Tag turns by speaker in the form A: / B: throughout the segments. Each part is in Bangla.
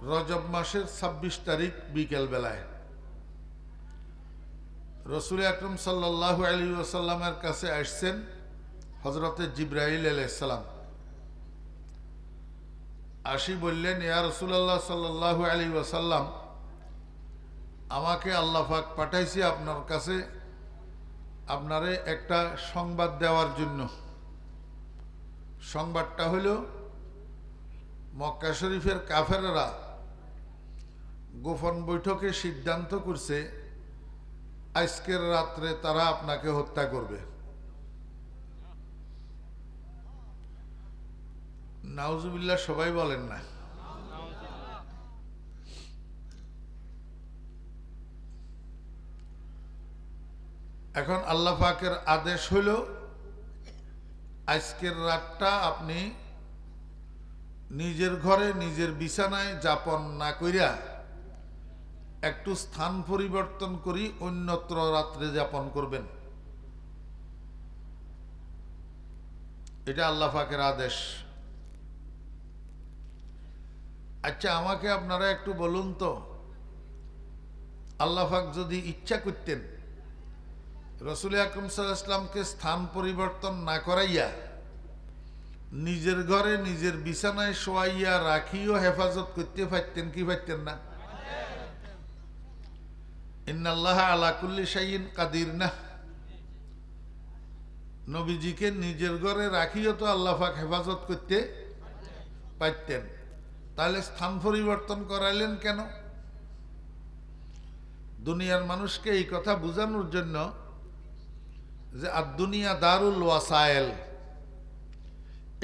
A: রজব মাসের ২৬ তারিখ বিকেল বেলায় রসুল আকরম সাল্লাল্লাহু আলাইহি ওয়াসাল্লামের কাছে আসছেন হযরতে জিবরাইল আলাইহিস সালাম। আসি বললেন, ইয়া রাসূলুল্লাহ সাল্লাল্লাহু আলাইহি ওয়াসাল্লাম, আমাকে আল্লাহ পাক পাঠাইছে আপনার কাছে আপনারে একটা সংবাদ দেওয়ার জন্য। সংবাদটা হলো, মক্কা শরীফের কাফেররা গোপন বৈঠকে সিদ্ধান্ত করছে আজকের রাত্রে তারা আপনাকে হত্যা করবে। নাউজুবিল্লাহ সবাই বলেন না। এখন আল্লাহ পাকের আদেশ হইল, আজকের রাতটা আপনি নিজের ঘরে নিজের বিছানায় যাপন না কইরা একটু স্থান পরিবর্তন করি অন্যত্র রাত্রে যাপন করবেন। এটা আল্লাহ পাকের আদেশ। আচ্ছা, আমাকে আপনারা একটু বলুন তো, আল্লাহ পাক যদি ইচ্ছা করতেন রসুল আকরম সাল্লাল্লাহু আলাইহি ওয়াসাল্লামকে স্থান পরিবর্তন না করাইয়া নিজের ঘরে নিজের বিছানায় শোয়াইয়া রাখিও হেফাজত করতে পারতেন কি পারতেন না? ইন্নাল্লাহা আলা কুল্লি শাইইন কাদির না। নবীজিকে নিজের ঘরে রাখিও তো আল্লাহ পাক হেফাজত করতে পারতেন, তাহলে স্থান পরিবর্তন করাইলেন কেন? দুনিয়ার মানুষকে এই কথা বোঝানোর জন্য যে আদ-দুনিয়া দারুল ওয়াসাইল,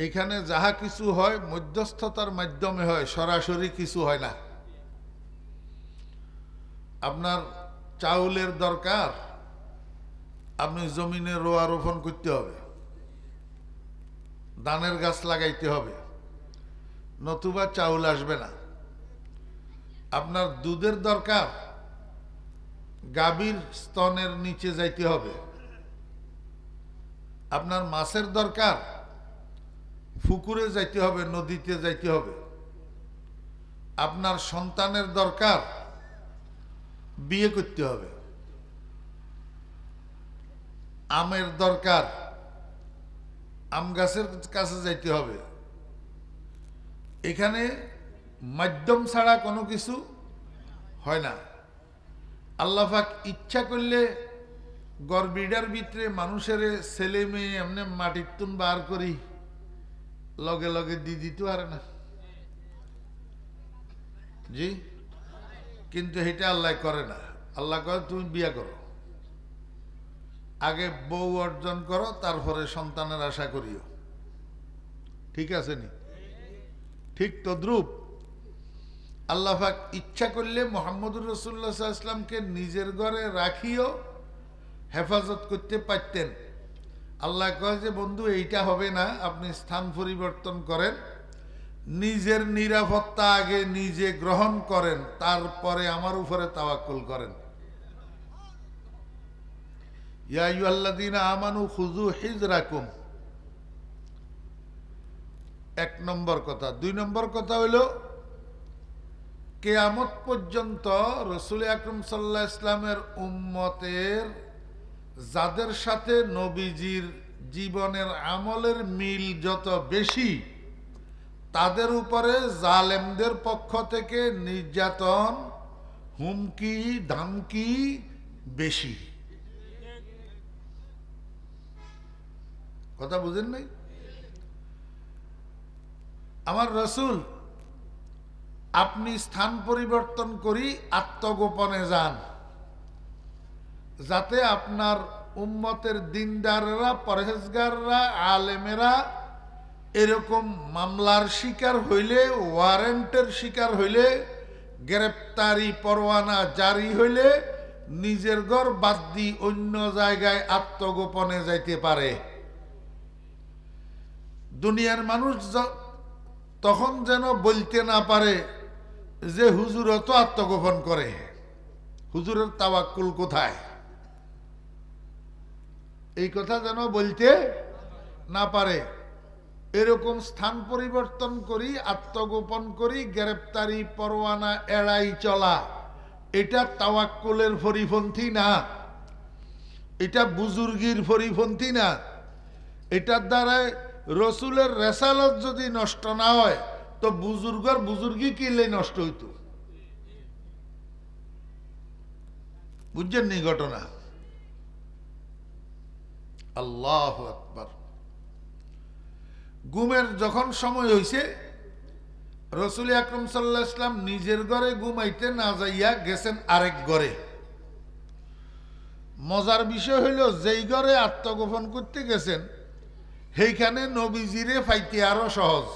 A: এখানে যাহা কিছু হয় মধ্যস্থতার মাধ্যমে হয়, সরাসরি কিছু হয় না। আপনার চাউলের দরকার, আপনি জমিনে রোয়া রোপণ করতে হবে, ধানের গাছ লাগাইতে হবে, নতুবা চাউল আসবে না। আপনার দুধের দরকার, গাভীর স্তনের নিচে যাইতে হবে। আপনার মাছের দরকার, পুকুরে যাইতে হবে, নদীতে যাইতে হবে। আপনার সন্তানের দরকার, বিয়ে করতে হবে। আমের দরকার, আম গাছের কাছে যাইতে হবে। এখানে মাধ্যম ছাড়া কোনো কিছু হয় না। আল্লাহ পাক ইচ্ছা করলে গর্বিডার ভিতরে মানুষের ছেলে মেয়ে এমনি মাটির তুন বার করি লগে লগে দিয়ে দিতে পারে না জি, কিন্তু এটা আল্লাহ করে না। আল্লাহ কয় তুমি বিয়া করো, আগে বউ অর্জন করো, তারপরে সন্তানের আশা করিও। ঠিক আছে নি? ঠিক তদ্রূপ আল্লাহ পাক ইচ্ছা করলে মুহাম্মদুর রাসূলুল্লাহ সাল্লাল্লাহু আলাইহি ওয়াসাল্লামকে নিজের ঘরে রাখিও হেফাজত করতে পারতেন। আল্লাহ কয় যে বন্ধু এইটা হবে না, আপনি স্থান পরিবর্তন করেন, নিজের নিরাপত্তা আগে নিজে গ্রহণ করেন, তারপরে আমার উপরে তাওয়াক্কুল করেন। ইয়া আইয়ুহাল্লাযীনা আমানু খুযু হিযরাকুম, এক নম্বর কথা। দুই নম্বর কথা হইল, কিয়ামত পর্যন্ত রাসূল আকরাম সাল্লাল্লাহু আলাইহি ওয়াসাল্লামের উম্মতের যাদের সাথে নবীজির জীবনের আমলের মিল যত বেশি, তাদের উপরে জালেমদের পক্ষ থেকে নির্যাতন, হুমকি ধামকি বেশি। কথা বুঝেন নাই? আমার রাসূল আপনি স্থান পরিবর্তন করি আত্মগোপনে যান, যাতে আপনার উম্মতের দিনদাররা, পরহেজগাররা, আলেমেরা এরকম মামলার শিকার হইলে, ওয়ারেন্টের শিকার হইলে, গ্রেপ্তারি পরোয়ানা জারি হইলে নিজের ঘর বাদ দিয়ে অন্য জায়গায় আত্মগোপনে যাইতে পারে। দুনিয়ার মানুষ তখন যেন বলতে না পারে যে হুজুর তো আত্মগোপন করে, হুজুরের তাওয়াক্কুল কোথায়, এই কথা যেন বলতে না পারে। এরকম স্থান পরিবর্তন করি, আত্মগোপন করি, গ্রেপ্তারি পরোয়ানা এড়াই চলা, এটা তাওয়াক্কুলের পরিপন্থী না, এটা বুজুর্গির পরিপন্থী না। এটার দ্বারা রসুলের রেসালত যদি নষ্ট না হয় তো বুজুর্গর বুজুর্গি কিলে নষ্ট হইত। বুঝছেন নি ঘটনা? আল্লাহু আকবার। ঘুমের যখন সময় হইছে, রসুল আকরাম সাল্লাল্লাহু আলাইহি ওয়াসাল্লাম নিজের ঘরে ঘুমাইতে না যাইয়া গেছেন আরেক ঘরে। মজার বিষয় হইল, যেই ঘরে আত্মগোপন করতে গেছেন সেইখানে নবীজিরে পাইতে আরো সহজ।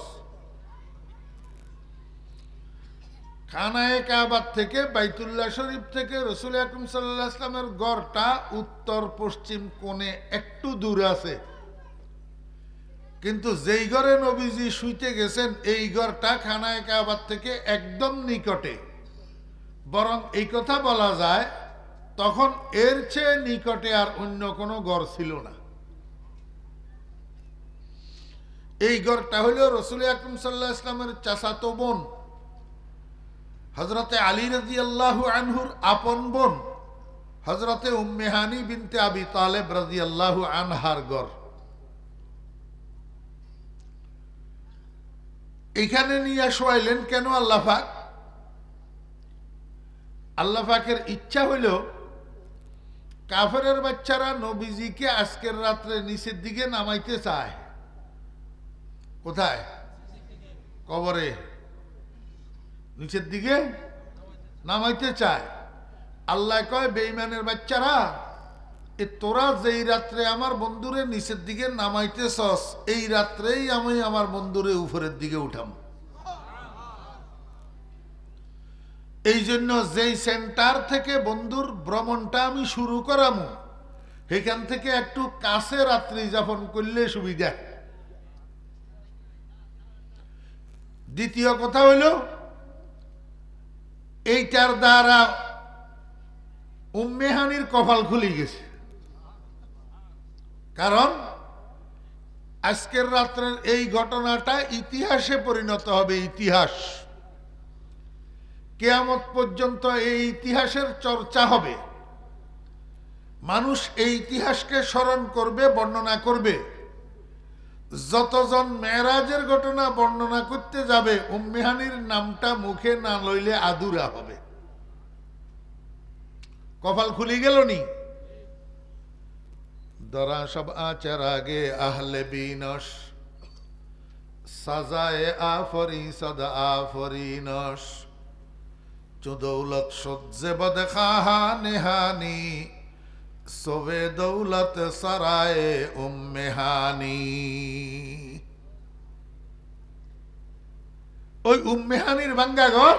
A: খানায়ে কাবার থেকে, বাইতুল্লাহ শরীফ থেকে রসুল আকরাম সাল্লাল্লাহু আলাইহি ওয়াসাল্লামের ঘরটা উত্তর পশ্চিম কোণে একটু দূরে আছে, কিন্তু যেই ঘরে নবীজি শুইতে গেছেন এই ঘরটা খানায়ে কাবার থেকে একদম নিকটে। বরং এই কথা বলা যায় তখন এর চেয়ে নিকটে আর অন্য কোনো ঘর ছিল না। এই ঘরটা হইল রসুল আকরাম সাল্লাল্লাহু আলাইহি ওয়াসাল্লামের চাচাতো বোন হযরতে আলী রাদিয়াল্লাহু আনহুর আপন বোন হযরতে উম্মে হানি বিনতে আবি তালেব রাদিয়াল্লাহু আনহার ঘর। এখানে নিয়ে শোয়াইলেন কেন আল্লাহ পাক? আল্লাহ পাকের ইচ্ছা হইল কাফেরের বাচ্চারা নবীজিকে আজকের রাত্রে নিচের দিকে নামাইতে চায়। কোথায়? কবরে নিচের দিকে নামাইতে চায়। আল্লাহ কয়, বেঈমানের বাচ্চারা, তোরা যেই রাত্রে আমার বন্ধুরে নিচের দিকে নামাইতেছস এই রাত্রেই আমি আমার বন্ধুরে উপরের দিকে উঠাম। এই জন্য যেই সেন্টার থেকে বন্ধুর ভ্রমণটা আমি শুরু করামু সেখান থেকে একটু কাছে রাত্রি যাপন করলে সুবিধা। দ্বিতীয় কথা হইল, এইটার দ্বারা উম্মে হানির কপাল খুলে গেছে। কারণ আজকের রাত্রের এই ঘটনাটা ইতিহাসে পরিণত হবে। ইতিহাস কিয়ামত পর্যন্ত এই ইতিহাসের চর্চা হবে। মানুষ এই ইতিহাসকে স্মরণ করবে, বর্ণনা করবে। যতজন মেরাজের ঘটনা বর্ণনা করতে যাবে উম্মে হানির নামটা মুখে না লইলে আদুরা হবে। কপাল খুলে গেল নি? দরা সব আচারাগে আহলে বিনস সাজায়ে আফরি সদা আফরিনস চুদৌলত সজ্জে বদ খাহা নেহানি সোবে দৌলত সরায়ে উম্মে হানি। ওই উম্মে হানির ভাঙ্গা ঘর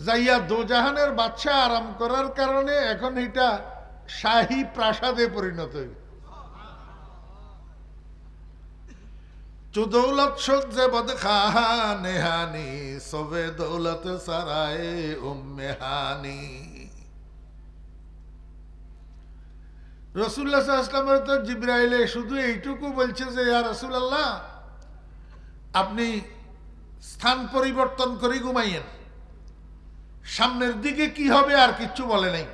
A: যাইয়া দোজাহানের বাদশা আরাম করার কারণে এখন এটা শাহী প্রাসাদে পরিণত হইল। চুদৌলত সজ্জে বদ খাহা নেহানি সোবে দৌলত সরায়ে উম্মে হানি। রাসূলুল্লাহ সাল্লাল্লাহু আলাইহি ওয়াসাল্লামের তো জিবরাইলে শুধু এইটুকু বলছে যে, ইয়া রাসূলুল্লাহ, আপনি স্থান পরিবর্তন করে ঘুমাইয়েন, সামনের দিকে কি হবে আর কিচ্ছু বলে নাই।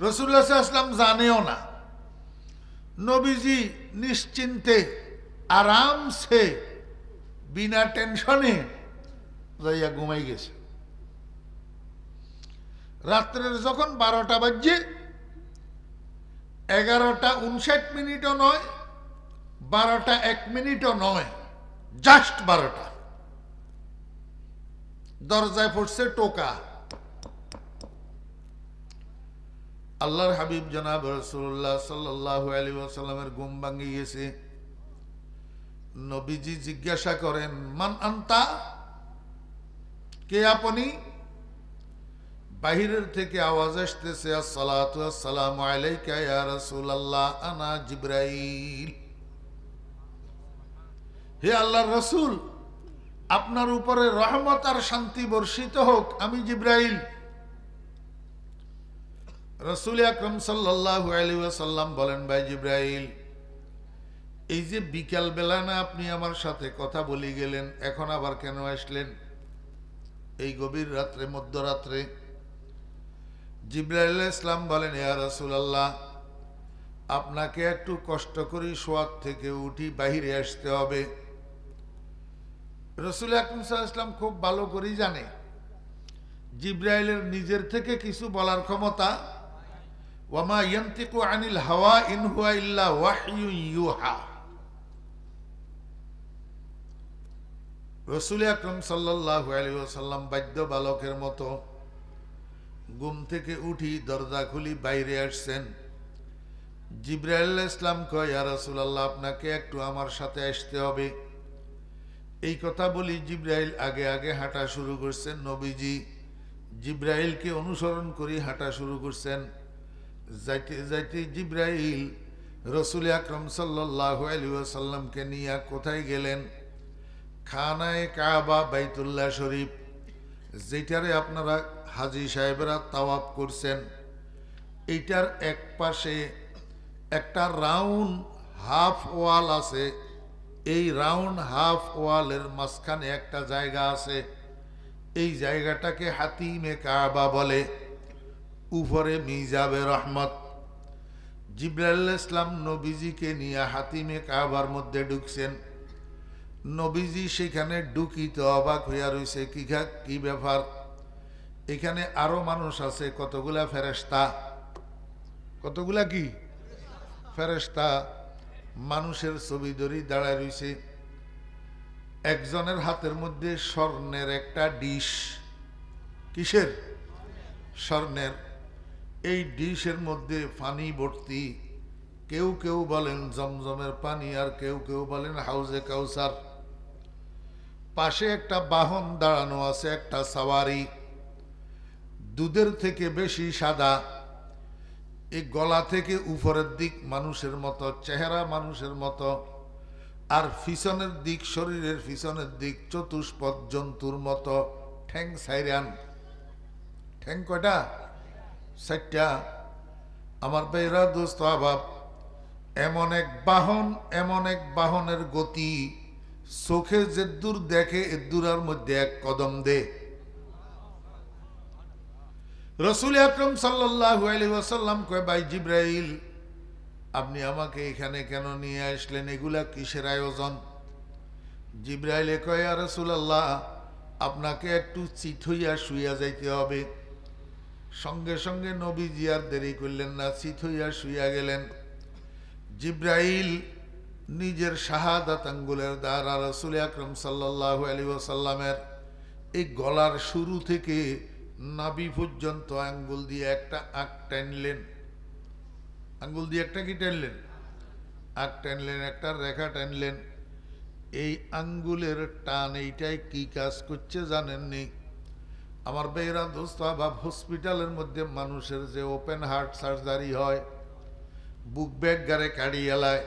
A: রাসূলুল্লাহ সাল্লাল্লাহু আলাইহি ওয়াসাল্লাম জানেও না। নবীজি নিশ্চিন্তে আরামসে বিনা টেনশনে যাইয়া ঘুমাই গেছে। রাত্রের যখন 12টা বাজছে, 11:59 নয়, 12:01 নয়, জাস্ট 12টা। দরজায় পড়ছে টোকা। আল্লাহর হাবিব জনাব রাসূলুল্লাহ সাল্লাল্লাহু আলাইহি ওয়াসাল্লামের ঘুম ভাঙে গেছে। নবীজি জিজ্ঞাসা করেন, মান আনতা, কে আপনি? বাহিরের থেকে আওয়াজ আসতেছে, আসসালাতু আসসালামু আলাইকা ইয়া রাসূলুল্লাহ, আনা জিবরাইল। হে আল্লাহর রাসূল, আপনার উপরে রহমত আর শান্তি বর্ষিত হোক, আমি জিবরাইল। রাসূল আকরাম সাল্লাল্লাহু আলাইহি ওয়াসাল্লাম বলেন, ভাই জিবরাইল, এই যে বিকাল বেলা না আপনি আমার সাথে কথা বলে গেলেন, এখন আবার কেন আসলেন এই গভীর রাত্রে, মধ্যরাত্রে? জিবরাইল আলাইহিস সালাম বলেন, ইয়া রাসূলুল্লাহ, আপনাকে একটু কষ্ট করে শোয়ার থেকে উঠি বাহিরে আসতে হবে। রাসূল আকরাম সাল্লাল্লাহু আলাইহি ওয়াসাল্লাম খুব ভালো করেই জানে জিবরাইলের নিজের থেকে কিছু বলার ক্ষমতা, ওয়ামা ইয়ানতিকু আনিল হাওয়া ইন হুয়া ইল্লা ওয়াহয়ুন ইউহা। রাসূল আকরাম সাল্লাল্লাহু আলাইহি ওয়াসাল্লাম বাদ্য বালকের মতো ঘুম থেকে উঠি দরজা খুলি বাইরে আসছেন। জিবরাইল আলাইহিস সালাম কয়, ইয়া রাসূলুল্লাহ, আপনাকে একটু আমার সাথে আসতে হবে। এই কথা বলি জিবরাইল আগে আগে হাঁটা শুরু করছেন। নবীজি জিবরাইলকে অনুসরণ করে হাঁটা শুরু করছেন। যাইতে যাইতে জিবরাইল রাসূল আকরাম সাল্লাল্লাহু আলাইহি ওয়াসাল্লামকে নিয়ে কোথায় গেলেন? খানায়ে কাবা, বাইতুল্লাহ শরীফ, যেটারে আপনারা হাজী সাহেবরা তাওয়াফ করছেন, এইটার এক পাশে একটা রাউন্ড হাফ ওয়াল আছে। এই রাউন্ড হাফ ওয়ালের মাঝখানে একটা জায়গা আছে, এই জায়গাটাকে হাতিমে কাবা বলে। উপরে মিজাবে রহমত। জিবরাইল আলাইহিস সালাম নবীজিকে নিয়ে হাতিমে কাবার মধ্যে ঢুকছেন। নবীজি সেখানে ঢুকিতে অবাক হইয়া রইছে, কি ব্যাপার? এখানে আরো মানুষ আছে, কতগুলা ফেরেশতা, কতগুলা কি ফেরেশতা মানুষের ছবি ধরি দাঁড়ায় রইছে। একজনের হাতের মধ্যে স্বর্ণের একটা ডিশ। কিসের? স্বর্ণের। এই ডিশের মধ্যে পানি ভর্তি। কেউ কেউ বলেন জমজমের পানি, আর কেউ কেউ বলেন হাউজে কাউসার। পাশে একটা বাহন দাঁড়ানো আছে, একটা সাওয়ারি, দুধের থেকে বেশি সাদা। এই গলা থেকে উপরের দিক মানুষের মতো, চেহারা মানুষের মতো, আর পিছনের দিক, শরীরের পিছনের দিক চতুষ্পদ জন্তুর মতো। ঠ্যাং সাইরান। ঠ্যাং কয়টা? 4টা। আমার ভাইরা, দোস্ত আবাব, এমন এক বাহন, এমন এক বাহনের গতি, চোখে যে দূর দেখে এ দূরের মধ্যে এক কদম দে। রাসূল আকরাম সাল্লাল্লাহু আলাইহি ওয়াসাল্লাম কয়, ভাই জিবরাইল, আপনি আমাকে এখানে কেন নিয়ে আসলেন? এগুলা কিসের আয়োজন? জিবরাইলে কয়, ইয়া রাসূলুল্লাহ, আপনাকে একটু চিত হইয়া শুইয়া যাইতে হবে। সঙ্গে সঙ্গে নবীজি আর দেরি করলেন না, চিত হইয়া শুইয়া গেলেন। জিবরাইল নিজের শাহাদাত আঙ্গুলের দ্বারা রাসূল আকরাম সাল্লাল্লাহু আলাইহি ওয়াসাল্লামের এই গলার শুরু থেকে নাভি পর্যন্ত আঙ্গুল দিয়ে একটা আঁক টানলেন। আঙ্গুল দিয়ে একটা কি টানলেন? আঁক টানলেন, একটা রেখা টানলেন। এই আঙ্গুলের টান এইটাই কি কাজ করছে জানেননি? আমার বেহরা দোস্ত আবাব, হসপিটালের মধ্যে মানুষের যে ওপেন হার্ট সার্জারি হয়, বুক ব্যাগ গারে কাড়ি এলায়,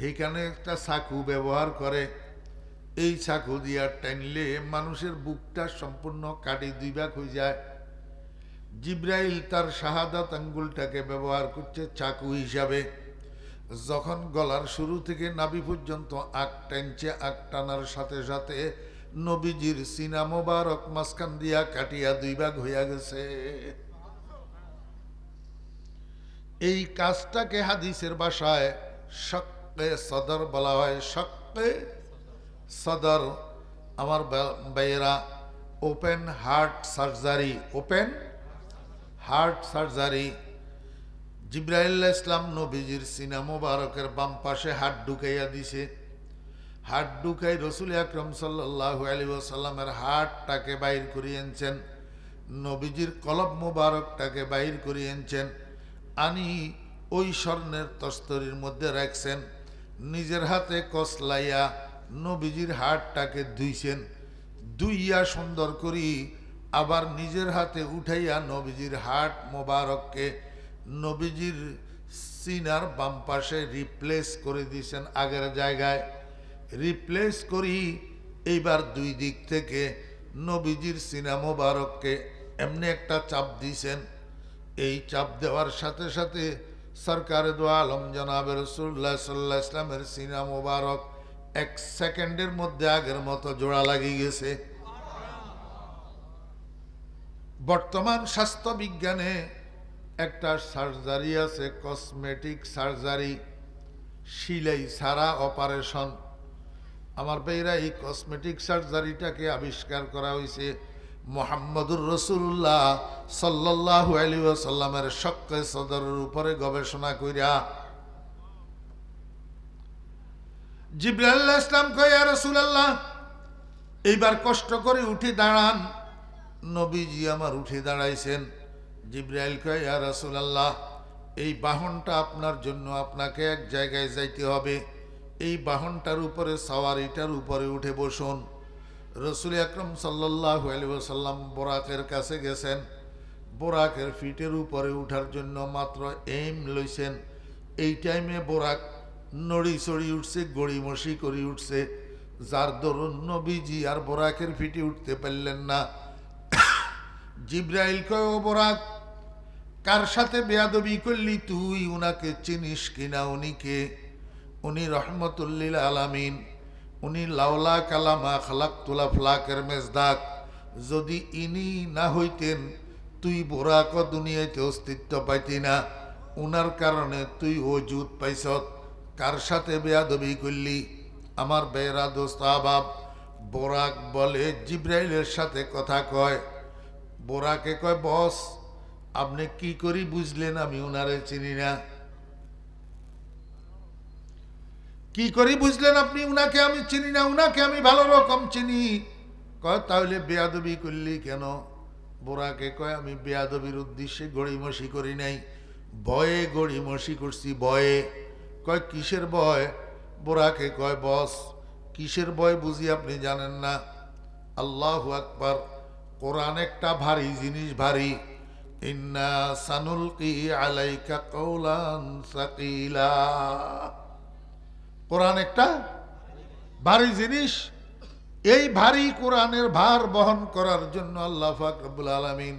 A: এইখানে একটা চাকু ব্যবহার করে। এই চাকু দিয়া টানলে মানুষের বুকটা সম্পূর্ণ কাটি 2 ভাগ হয়ে যায়। জিবরাইল তার শাহাদাত আঙ্গুলটাকে ব্যবহার করছে চাকু হিসাবে। যখন গলার শুরু থেকে নাভি পর্যন্ত আঁক টানছে, আঁক টানার সাথে সাথে নবীজির সিনা মোবারক মাঝখান দিয়া কাটিয়া 2 ভাগ হইয়া গেছে। এই কাজটাকে হাদিসের ভাষায় শক্কে সদর বলা হয়। শক্কে সদর। আমার ভাইয়েরা, open heart surgery, open heart surgery. জিবরাইল আলাইহিস সালাম নবীজির সিনা মোবারকের বাম পাশে হাত ঢুকাইয়া দিছে। হাত ঢুকাই রাসূল আকরাম সাল্লাল্লাহু আলাইহি ওয়াসাল্লামের হাতটাকে বাইর করিয়ে আনছেন, নবীজির কলব মোবারকটাকে বাইর করিয়ে আনছেন, আনি ওই স্বর্ণের তস্তরির মধ্যে রাখছেন। নিজের হাতে কসলাইয়া নবীজির হাতটাকে ধুইছেন। ধুইয়া সুন্দর করি আবার নিজের হাতে উঠাইয়া নবীজির হাত মোবারককে নবীজির সিনার বাম পাশে রিপ্লেস করে দিয়েছেন। আগের জায়গায় রিপ্লেস করি এইবার 2 দিক থেকে নবীজির সিনা মোবারককে এমনি একটা চাপ দিয়েছেন। এই চাপ দেওয়ার সাথে সাথে সরকার দো আলম জনাব রাসূলুল্লাহ সাল্লাল্লাহু আলাইহি ওয়াসাল্লামের সিনা মোবারক 1 সেকেন্ডের মধ্যে আগের মতো জোড়া লাগিয়ে গেছে। বর্তমান স্বাস্থ্য বিজ্ঞানে একটা সার্জারি আছে, কসমেটিক সার্জারি, সিলাই ছাড়া অপারেশন। আমার ভাইরা, এই কসমেটিক সার্জারিটাকে আবিষ্কার করা হয়েছে মুহাম্মদুর রাসূলুল্লাহ সাল্লাল্লাহু আলাইহি ওয়াসাল্লামের শক্কে সদরের উপরে গবেষণা কইরা। জিবরাইল আলাইহিস সালাম কয়, ইয়া রাসূলুল্লাহ, এইবার কষ্ট করে উঠে দাঁড়ান। নবীজি আমার উঠে দাঁড়াইছেন। জিবরাইল কয়, ইয়া রাসূলুল্লাহ, এই বাহনটা আপনার জন্য, আপনাকে এক জায়গায় যাইতে হবে, এই বাহনটার উপরে, সাওয়ারিটার উপরে উঠে বসুন। রসুল আকরাম সাল্লাল্লাহু আলাইহি ওয়াসাল্লাম বোরাকের কাছে গেছেন। বোরাকের ফিটের উপরে উঠার জন্য মাত্র এইম লইছেন। এই টাইমে বোরাক নড়ি চড়ি উঠছে, গড়িমসি করে উঠছে, যার দরুন নবীজি আর বোরাকের ফিটে উঠতে পারলেন না। জিবরাইল কয়, ও বোরাক, কার সাথে বেয়াদবি করলি তুই? উনাকে চিনিস কিনা? উনিকে? উনি রহমতুল লিল আলামিন, উনি লাউলা কালামা খালাকতুল আফলাকের মেজদাক। যদি ইনি না হইতেন তুই বোরাক দুনিয়াতে অস্তিত্ব পাইতি না। উনার কারণে তুই ওজুদ পাইছত। কার সাথে বেয়াদবি করলি? আমার বেরা দোস্ত আহবাব, বোরাক বলে জিবরাইলের সাথে কথা কয়। বোরাকে কয়, বস, আপনি কি করি বুঝলেন আমি উনারে চিনি না? কি করি বুঝলেন আপনি উনাকে আমি চিনি না? উনাকে আমি ভালো রকম চিনি। কয়, তাহলে বেয়াদবি করলি কেন? বোরাকে কয়, আমি বেয়াদবির উদ্দেশ্যে গড়িমসি করি নাই, ভয়ে গড়িমসি করছি, ভয়ে। কয়, কিসের ভয়? বোরাকে কয়, বস, কিসের ভয় বুঝি আপনি জানেন না? আল্লাহু আকবার। কোরআন একটা ভারী জিনিস, ভারী। ইন্না সানুলকি আলাইকা কাওলান সাকিলা। কোরআন একটা ভারী জিনিস। এই ভারী কোরআনের ভার বহন করার জন্য আল্লাহ পাক রব্বুল আলামিন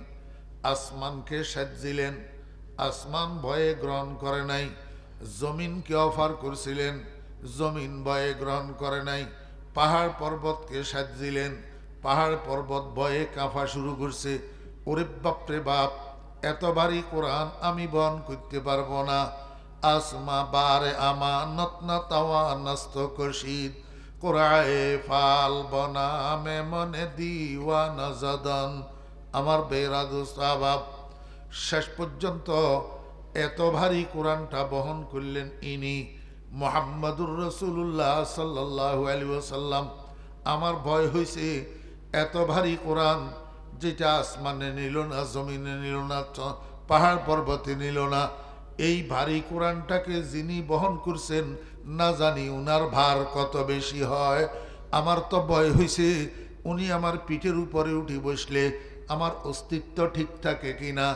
A: আসমানকে সাজিলেন। আসমান ভয়ে গ্রহণ করে নাই। জমিনকে অফার করছিলেন, জমিন ভয়ে গ্রহণ করে নাই। পাহাড় পর্বতকে সাজিলেন, পাহাড় পর্বত ভয়ে কাঁপা শুরু করছে। ওরে বাপরে বাপ, এত ভারী কোরআন আমি বহন করতে পারবো না। আসমা বারে আমা নতনা তাওয়া নস্ত কশিদ কোরআয়ে ফাল বনামে মনে দিওয়া নজদন। আমার বেরাদু সাহাব, শেষ পর্যন্ত এত ভারী কোরআনটা বহন করলেন ইনি মুহাম্মদুর রাসূলুল্লাহ সাল্লাল্লাহু আলাইহি ওয়াসাল্লাম। আমার ভয় হয়েছে এত ভারী কোরআন, যেটা আসমানে নিল না, জমিনে নিল না, পাহাড় পর্বতে নিল না, এই ভারী কোরআনটাকে যিনি বহন করছেন না জানি উনার ভার কত বেশি হয়। আমার তো ভয় হয়েছে উনি আমার পিঠের উপরে উঠে বসলে আমার অস্তিত্ব ঠিক থাকে কিনা,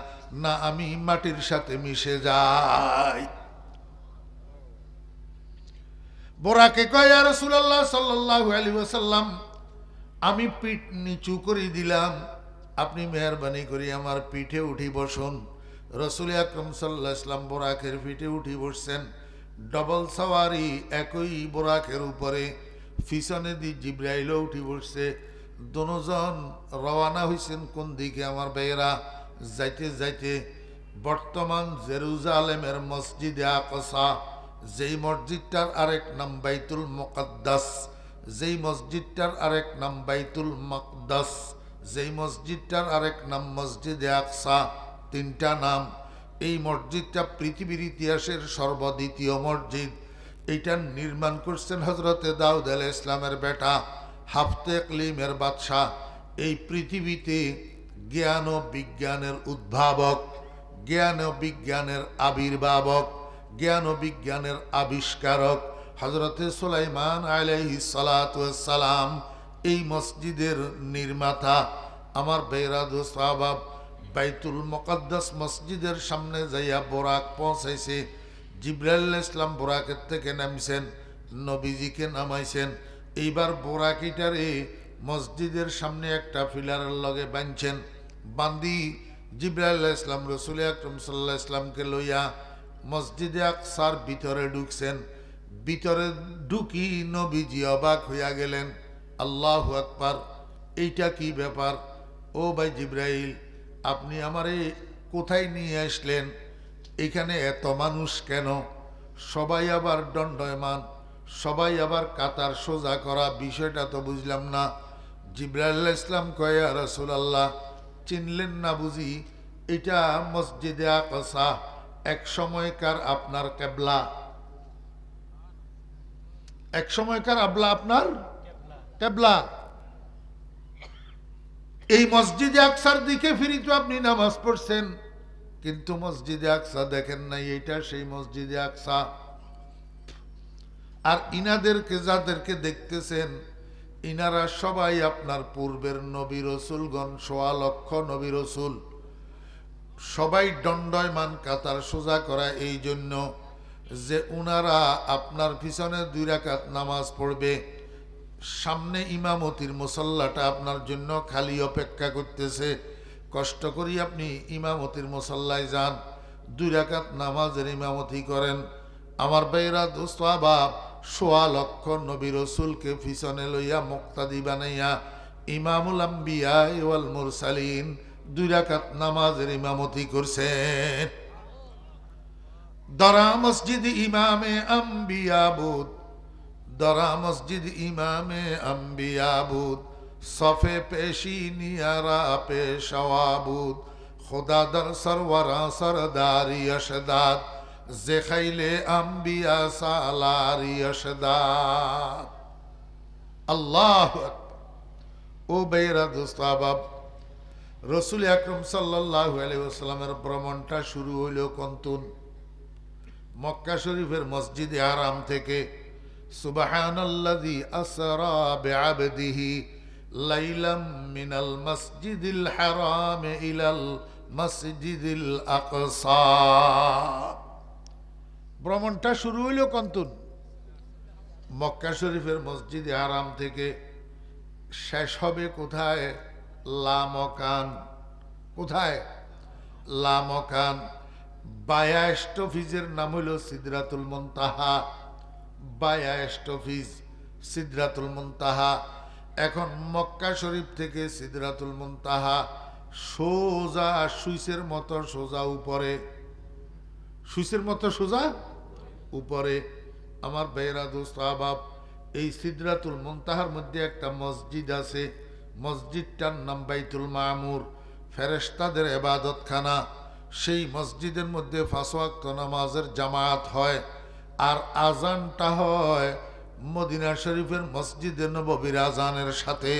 A: না আমি মাটির সাথে মিশে যাই। বোরাকে কয়, ইয়া রাসূলুল্লাহ সাল্লাল্লাহু আলাইহি ওয়াসাল্লাম, আমি পিঠ নিচু করে দিলাম, আপনি মেহরবানি করে আমার পিঠে উঠি বসুন। রসুল আকরাম সাল্লাল্লাহু আলাইহি ওয়াসাল্লাম বোরাকের পিঠে উঠি বসছেন। ডবল সাওয়ারি একই বোরাকের উপরে, পিছনে দি জিবরাইলও উঠি বসছে। দুজন রওনা হয়েছেন কোন দিকে? আমার ভাইয়েরা, যাইতে যাইতে বর্তমান জেরুজালেমের মসজিদে আকসা, যেই মসজিদটার আরেক নাম বাইতুল মুকাদ্দাস, যেই মসজিদটার আরেক নাম বাইতুল মাকদাস, যেই মসজিদটার আরেক নাম মসজিদে আকসা, তিনটা নাম। এই মসজিদটা পৃথিবীর ইতিহাসের সর্বদ্বিতীয় মসজিদ। এইটা নির্মাণ করছেন হজরতে দাউদ আলাইহিস সালামের বেটা হাফতে ইকলিমের বাদশাহ। এই পৃথিবীতে জ্ঞান ও বিজ্ঞানের উদ্ভাবক, জ্ঞান ও বিজ্ঞানের আবির্ভাবক, জ্ঞান ও বিজ্ঞানের আবিষ্কারক হজরতে সুলাইমান আলাইহিস সালাতু ওয়াস সালাম এই মসজিদের নির্মাতা। আমার বেরাদু সাহাব, বাইতুল মুকাদ্দাস মসজিদের সামনে যাইয়া বোরাক পৌঁছাইছে। জিবরাইল আলাইহিস সালাম বোরাকের থেকে নামছেন, নবীজিকে নামাইছেন। এইবার বোরাকিটারে মসজিদের সামনে একটা ফিলারের লগে বাঁধছেন। বান্দি জিবরাইল আলাইহিস সালাম রসুল আকরাম সাল্লাল্লাহু আলাইহি ওয়াসাল্লামকে লইয়া মসজিদে আকসার ভিতরে ঢুকছেন। ভিতরে ঢুকি নবীজি অবাক হইয়া গেলেন। আল্লাহু আকবার, এইটা কি ব্যাপার? ও ভাই জিব্রাইল, আপনি আমারে কোথায় নিয়ে আসলেন? এখানে এত মানুষ কেন? সবাই আবার দণ্ডায়মান, সবাই আবার কাতার সোজা করা, বিষয়টা তো বুঝলাম না। জিব্রাইল আলাইহিস সালাম কয়, ইয়া রাসূলুল্লাহ, চিনলেন না বুঝি? এটা মসজিদে আকসা, এক সময়কার আপনার কিবলা, এক সময়কার আবলা আপনার কিবলা। এই মসজিদে আকসার দিকে ফিরি তো আপনি নামাজ পড়ছেন, কিন্তু মসজিদে আকসা দেখেন নাই, এইটা সেই মসজিদে আকসা। আর ইনাদেরকে যাদেরকে দেখতেছেন, ইনারা সবাই আপনার পূর্বের নবী রসুলগণ, ১.৫ লক্ষ নবী রসুল, সবাই দণ্ডায়মান, কাতার সোজা করা, এই জন্য যে উনারা আপনার পিছনে ২ রাকাত নামাজ পড়বে। সামনে ইমামতির মুসল্লাটা আপনার জন্য খালি অপেক্ষা করতেছে। কষ্ট করি আপনি ইমামতির মুসল্লায় যান, ২ রাকাত নামাজের ইমামতি করেন। আমার ভাইরা, দোস্ত আহবাব, ১.৫ লক্ষ নবী রসুলকে পিছনে লইয়া মুক্তাদি বানাইয়া ইমামুল আম্বিয়া ওয়াল মুরসালিন ২ রাকাত নামাজের ইমামতি করছেন। দরা মসজিদ ইমামে আম্বিয়া বুদ, দরা মসজিদ ইমামে আম্বিয়া বুদ, সফে পেশি নিয়ারা পেশাওয়া বুদ, খুদা দর সরওয়ারা সরদারি অশদাদ, জেখাইলে আম্বিয়া সালারি অশদাদ। আল্লাহু আকবার। ও বেরা দোস্ত আহবাব, রসুল আকরম সাল্লাল্লাহু আলাইহি ওয়াসাল্লামের ভ্রমণটা শুরু হইল কন্তুন, মক্কা শরীফের মসজিদে হারাম থেকে। সুবহানাল্লাযী আসরা বিআবদিহি লাইলাম মিনাল মসজিদিল হারাম ইলাল মসজিদিল আকসা। ভ্রমণটা শুরু হইল কন্তুন, মক্কা শরীফের মসজিদে হারাম থেকে। শেষ হবে কোথায়? লামকান। কোথায়? লামকান। বায়া স্টফিজের নাম হইল সিদরাতুল মুনতাহা। বায়া স্টফিজ, সিদরাতুল মুনতাহা। এখন মক্কা শরীফ থেকে সিদরাতুল মুনতাহা সোজা সুইসের মতো সোজা উপরে, সুইসের মতো সোজা উপরে। আমার ভাইরা, দোস্ত আহবাব, এই সিদরাতুল মুনতাহার মধ্যে একটা মসজিদ আছে। মসজিদটার নাম বাইতুল মামুর, ফেরেশতাদের ইবাদতখানা। সেই মসজিদের মধ্যে ৫ ওয়াক্ত নামাজের জামাত হয়, আর আজানটা হয় মদিনা শরীফের মসজিদে নববীর আজানের সাথে।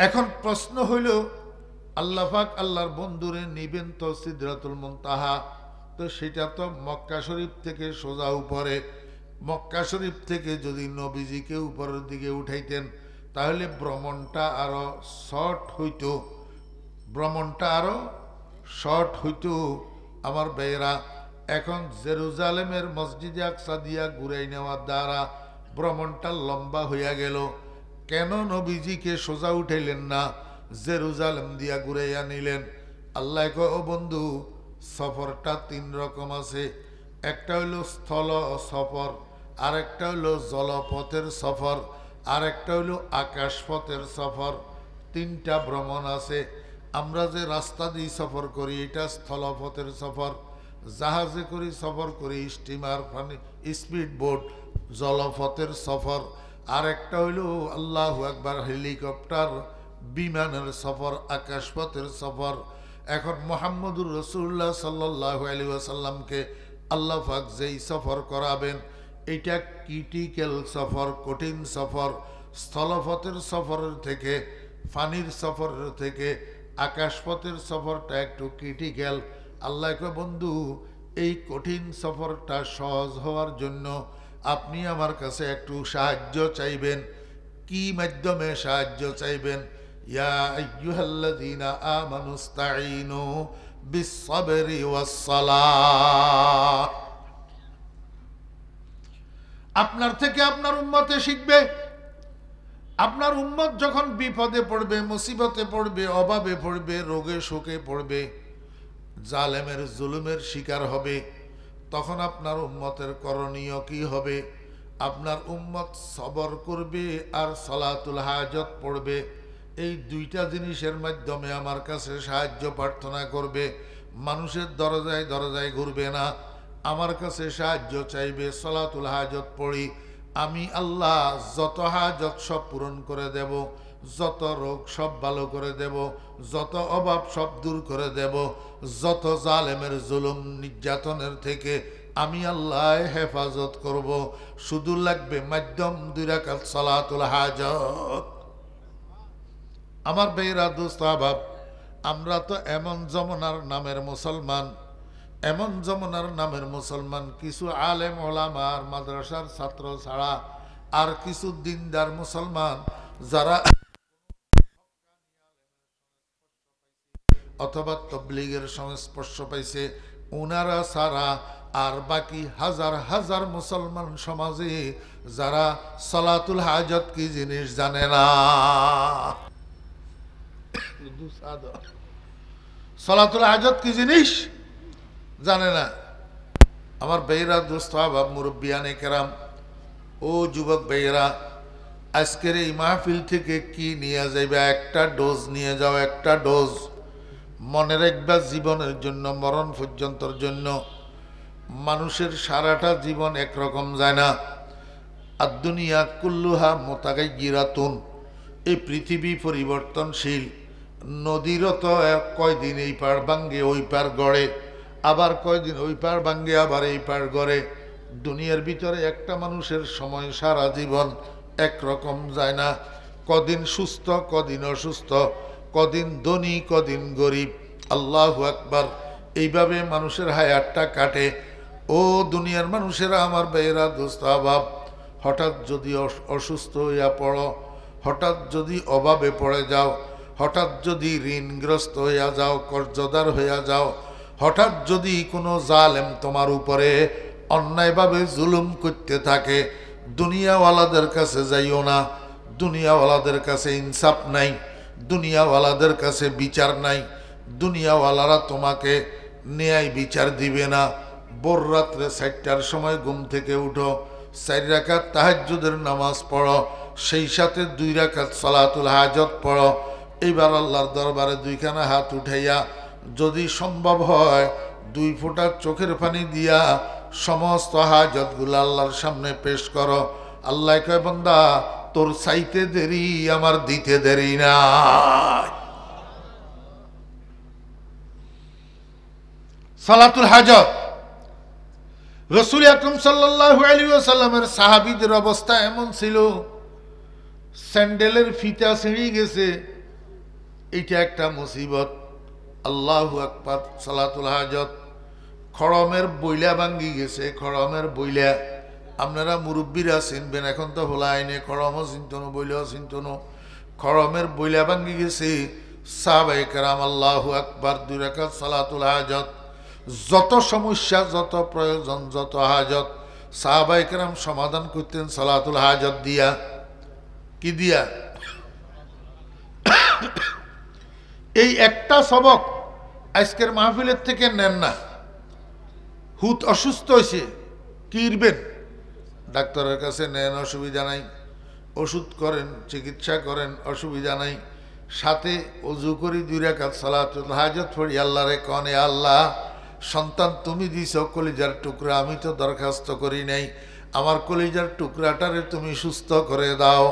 A: এখন প্রশ্ন হইল, আল্লাহ পাক আল্লাহর বন্ধুরে নিবেন তো সিদরাতুল মুনতাহা, তো সেটা তো মক্কা শরীফ থেকে সোজা উপরে। মক্কা শরীফ থেকে যদি নবীজিকে উপরের দিকে উঠাইতেন, তাহলে ভ্রমণটা আরো শর্ট হইত, ভ্রমণটা আরো শর্ট হইত। আমার ভাইয়েরা, এখন জেরুজালেমের মসজিদে আকসা দিয়া ঘুরাই নেওয়ার দ্বারা ভ্রমণটা লম্বা হইয়া গেল। কেন নবীজিকে সোজা উঠাইলেন না, জেরুজালেম দিয়া ঘুরাইয়া নিলেন? আল্লাহ কয়, ও বন্ধু, সফরটা ৩ রকম আছে। একটা হইল স্থল সফর, আরেকটা হইল জলপথের সফর, আরেকটা হইল আকাশপথের সফর। ৩টা ভ্রমণ আছে। আমরা যে রাস্তা দিয়ে সফর করি, এটা স্থলপথের সফর। জাহাজে করি সফর করি, স্টিমার, পানি, স্পিড বোট, জলপথের সফর। আরেকটা হইল আল্লাহু আকবার, হেলিকপ্টার, বিমানের সফর, আকাশপথের সফর। এখন মুহাম্মদুর রাসূলুল্লাহ সাল্লাল্লাহু আলাইহি ওয়াসাল্লামকে আল্লাহ পাক যেই সফর করাবেন, এটা ক্রিটিক্যাল সফর, কঠিন সফর। স্থলপথের সফরের থেকে, পানির সফরের থেকে আকাশপথের সফরটা একটু ক্রিটিক্যাল। আল্লাহ কয়, বন্ধু, এই কঠিন সফরটা সহজ হওয়ার জন্য আপনি আমার কাছে একটু সাহায্য চাইবেন। কি মাধ্যমে সাহায্য চাইবেন? ইয়া আইয়ুহাল্লাযীনা আমানুস্তাঈনু বিস-সাবরি ওয়াস-সালাহ। আপনার থেকে আপনার উম্মতে শিখবে। আপনার উম্মত যখন বিপদে পড়বে, মুসিবতে পড়বে, অভাবে পড়বে, রোগে শোকে পড়বে, জালেমের জুলুমের শিকার হবে, তখন আপনার উম্মতের করণীয় কি হবে? আপনার উম্মত সবর করবে আর সালাতুল হাজত পড়বে। এই দুইটা জিনিসের মাধ্যমে আমার কাছে সাহায্য প্রার্থনা করবে। মানুষের দরজায় দরজায় ঘুরবে না, আমার কাছে সাহায্য চাইবে। সালাতুল হাজত পড়ি, আমি আল্লাহ যত হাজত সব পূরণ করে দেব, যত রোগ সব ভালো করে দেব, যত অভাব সব দূর করে দেব, যত জালেমের জুলুম নির্যাতনের থেকে আমি আল্লাহ হেফাজত করব। শুধু লাগবে মাধ্যম 2 রাকাত সালাতুল হাজত। আমার বেরা দোস্ত আবাব, আমরা তো এমন জমানার নামের মুসলমান, এমন জমানার নামের মুসলমান, কিছু আলেম ওলামা আর মাদ্রাসার ছাত্র ছাড়া আর কিছু দিনদার মুসলমান যারা অথবা তবলিগের সংস্পর্শ পাইছে, ওনারা ছাড়া আর বাকি হাজার হাজার মুসলমান সমাজে যারা সালাতুল হাজত কি জিনিস জানে না। সালাতুল হাজত কি জিনিস জানে না। আমার বেয়েরা দোস্ত আবাব, মুরব্বিয়ানে কেরাম, ও যুবক বেয়েরা, আজকের এই মাহফিল থেকে কি নিয়ে যাইবে? একটা ডোজ নিয়ে যাও, একটা ডোজ। মনে রাখবা, জীবনের জন্য, মরণ পর্যন্তর জন্য। মানুষের সারাটা জীবন একরকম যায় না। আর দুনিয়া কুল্লুহা মুতাগায়্যিরাতুন, এই পৃথিবী পরিবর্তনশীল। নদীরও তো কয়দিন এই পার ভাঙ্গে ওই পার গড়ে, আবার কয়দিন ওই পার ভাঙ্গে আবার এই পার গড়ে। দুনিয়ার ভিতরে একটা মানুষের সময় সারা জীবন একরকম যায় না। কদিন সুস্থ, কদিন অসুস্থ, কদিন ধনী, কদিন গরিব। আল্লাহু আকবার। এইভাবে মানুষের হায়াতটা কাটে। ও দুনিয়ার মানুষেরা, আমার ভাইয়েরা, দোস্ত আবাব, হঠাৎ যদি অসুস্থ হইয়া পড়ো, হঠাৎ যদি অভাবে পড়ে যাও, হঠাৎ যদি ঋণগ্রস্ত হইয়া যাও, কর্জদার হইয়া যাও, হঠাৎ যদি কোনো জালেম তোমার উপরে অন্যায়ভাবে জুলুম করতে থাকে, দুনিয়াওয়ালাদের কাছে যাইও না। দুনিয়াওয়ালাদের কাছে ইনসাফ নাই, দুনিয়াওয়ালাদের কাছে বিচার নাই। দুনিয়াওয়ালারা তোমাকে ন্যায় বিচার দিবে না। ভোর রাত্রে 4টার সময় ঘুম থেকে উঠো, 4 রাকাত তাহাজ্জুদের নামাজ পড়ো, সেই সাথে 2 রাকাত সালাতুল হাজত পড়ো। এইবার আল্লাহর দরবারে 2খানা হাত উঠাইয়া যদি সম্ভব হয় 2 ফোঁটা চোখের পানি দিয়া সমস্ত হাজতগুলো আল্লাহর সামনে পেশ করো। আল্লাহ কয়, বান্দা, তোর চাইতে দেরি আমার দিতে দেরি না। সালাতুল হাজত। রাসূল আকরাম সাল্লাল্লাহু আলাইহি ওয়াসাল্লামের সাহাবীদের অবস্থা এমন ছিল, স্যান্ডেলের ফিতা ছিঁড়ে গেছে, এইটা একটা মুসিবত। আল্লাহু আকবার। সালাতুল হাজত। খড়মের বইলা ভাঙ্গি গেছে, খড়মের বইলা। আপনারা মুরব্বীরা চিনবেন, এখন তো হলা আইনে খড়মও চিন্তনো, বইলাও চিন্তনো। খড়মের বইলা ভাঙ্গি গেছে। সাহাবায়ে কেরাম আল্লাহু আকবার, 2 রাকাত সালাতুল হাজত। যত সমস্যা, যত প্রয়োজন, যত হাজত সাহাবায়ে কেরাম সমাধান করতেন সালাতুল হাজত দিয়া। কি দিয়া? এই একটা সবক আজকের মাহফিলের থেকে নেন না। হুত অসুস্থ হয়েছে, কি ইরবেন? ডাক্তারের কাছে নেন, অসুবিধা নাই। ওষুধ করেন, চিকিৎসা করেন, অসুবিধা নাই। সাথে অজু করি, 2 রাকাত সালাতুল হাজত পড়ি। আল্লাহরে কনে, আল্লাহ, সন্তান তুমি দিছ কলিজার টুকরা, আমি তো দরখাস্ত করি নাই, আমার কলিজার টুকরাটারে তুমি সুস্থ করে দাও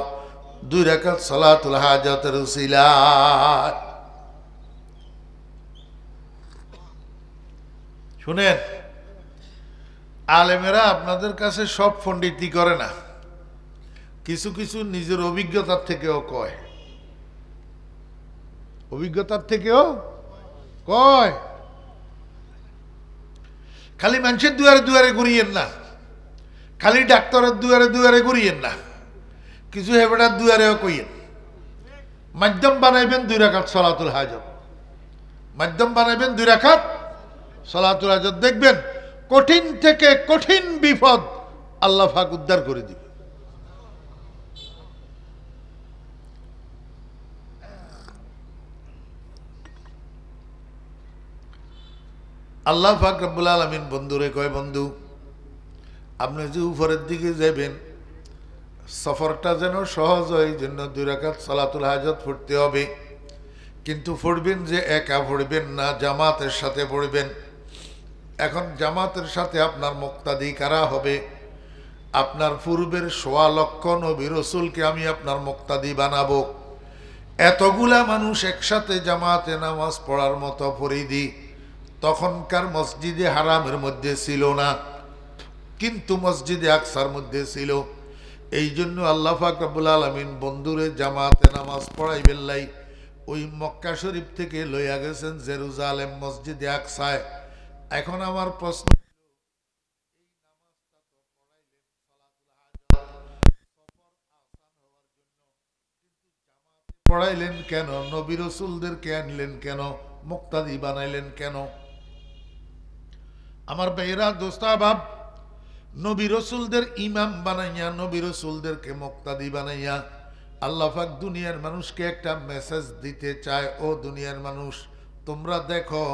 A: 2 রাকাত সালাতুল হাজতের উসিলায়। শুনেন, আলেমেরা আপনাদের কাছে সব পণ্ডিতি করে না, কিছু কিছু নিজের অভিজ্ঞতার থেকেও কয়। অভিজ্ঞতার থেকেও কয়। খালি মানুষের দুয়ারে দুয়ারে ঘুরিয়েন না, খালি ডাক্তারের দুয়ারে দুয়ারে ঘুরিয়েন না, কিছু হেবেটার দুয়ারেও কইয়েন। মাধ্যম বানাইবেন 2 রাকাত সালাতুল হাজত, মাধ্যম বানাইবেন 2 রাকাত সালাতুল হাজত। দেখবেন কঠিন থেকে কঠিন বিপদ আল্লাহ পাক উদ্ধার করে দিবে। আল্লাহ পাক রব্বুল আলামিন বন্ধুরে কয়, বন্ধু আপনি যে উপরের দিকে যাবেন সফরটা যেন সহজ হয়, এই জন্য 2 রাকাত সালাতুল হাজত পড়তে হবে। কিন্তু পড়বেন যে একা পড়বেন না, জামাতের সাথে পড়বেন। এখন জামাতের সাথে আপনার মুক্তাদি কারা হবে? আপনার পূর্বের 1.25 লক্ষ নবী রাসূলকে আমি আপনার মুক্তাদি বানাবো। এতগুলা মানুষ একসাথে জামাতে নামাজ পড়ার মতো পরিধি তখনকার মসজিদে হারামের মধ্যে ছিল না, কিন্তু মসজিদে আকসার মধ্যে ছিল। এই জন্য আল্লাহ পাক রব্বুল আলামিন বন্ধুরে জামাতে নামাজ পড়াইবেন লাই ওই মক্কা শরীফ থেকে লইয়া গেছেন জেরুজালেম মসজিদে আকসায়। এখন আমার প্রশ্ন, পড়াইলেন কেন? নবী রাসূলদেরকে আনলেন কেন? মুক্তাদি বানাইলেন কেন? আমার ভাইয়েরা, দোস্তাবাব, নবী রাসূলদের ইমাম বানাইয়া, নবী রাসূলদেরকে মুক্তাদি বানাইয়া আল্লাহ পাক দুনিয়ার মানুষকে একটা মেসেজ দিতে চায়। ও দুনিয়ার মানুষ, তোমরা দেখো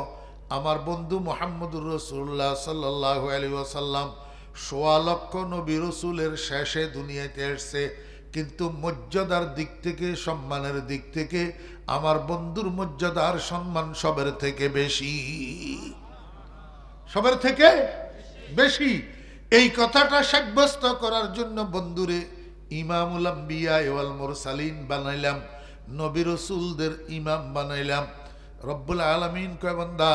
A: আমার বন্ধু মুহাম্মদুর রাসূলুল্লাহ সাল্লাল্লাহু আলাইহি ওয়াসাল্লাম 1.25 লক্ষ নবী রাসূলের শেষে দুনিয়াতে এসেছে, কিন্তু মর্যাদার দিক থেকে, সম্মানের দিক থেকে আমার বন্ধুর মর্যাদার সম্মান সবার থেকে বেশি, সবার থেকে বেশি। এই কথাটা সাব্যস্ত করার জন্য বন্ধুরে ইমামুল আম্বিয়া ওয়াল মুরসালিন বানাইলাম, নবী রাসূলদের ইমাম বানাইলাম। রব্বুল আলামিন কয়, বান্দা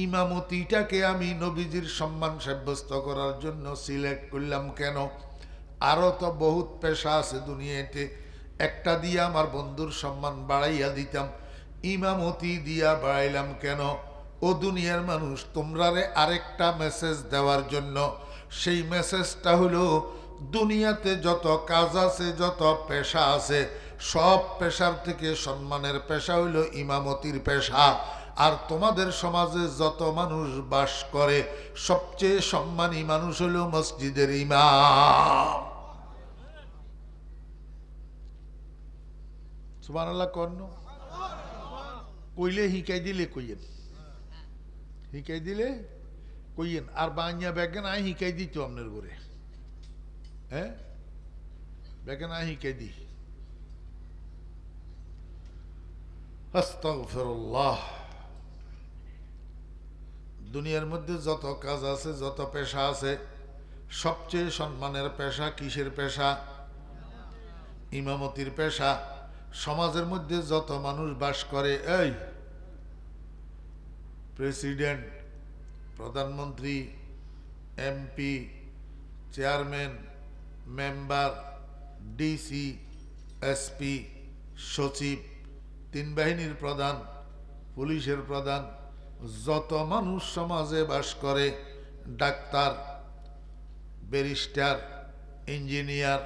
A: ইমামতিটাকে আমি নবীজির সম্মান সাব্যস্ত করার জন্য সিলেক্ট করলাম কেন? আরো তো বহুত পেশা আছে দুনিয়াতে, একটা দিয়ে আমার বন্ধুর সম্মান বাড়াইয়া দিতাম, ইমামতি দিয়া বাড়াইলাম কেন? ও দুনিয়ার মানুষ, তোমরারে আরেকটা মেসেজ দেওয়ার জন্য। সেই মেসেজটা হলো দুনিয়াতে যত কাজ আছে, যত পেশা আছে, সব পেশার থেকে সম্মানের পেশা হইল ইমামতির পেশা। আর তোমাদের সমাজে যত মানুষ বাস করে সবচেয়ে সম্মানী মানুষ হলো মসজিদের ইমাম। সুবহানাল্লাহ কর্ণ কইলে হিকাই দিলে কইয়েন, হিকাই দিলে কইয়েন। আর বাংলা ব্যাগে না হিকাই দিত আপনার ঘরে, হ্যাঁ ব্যাগে না হিকাই দি। আস্তাগফিরুল্লাহ। দুনিয়ার মধ্যে যত কাজ আছে, যত পেশা আছে, সবচেয়ে সম্মানের পেশা কিসের পেশা? ইমামতির পেশা। সমাজের মধ্যে যত মানুষ বাস করে, এই প্রেসিডেন্ট, প্রধানমন্ত্রী, MP, chairman, member, DC, SP, সচিব, 3 বাহিনীর প্রধান, পুলিশের প্রধান, যত মানুষ সমাজে বাস করে, ডাক্তার, ব্যারিস্টার, ইঞ্জিনিয়ার,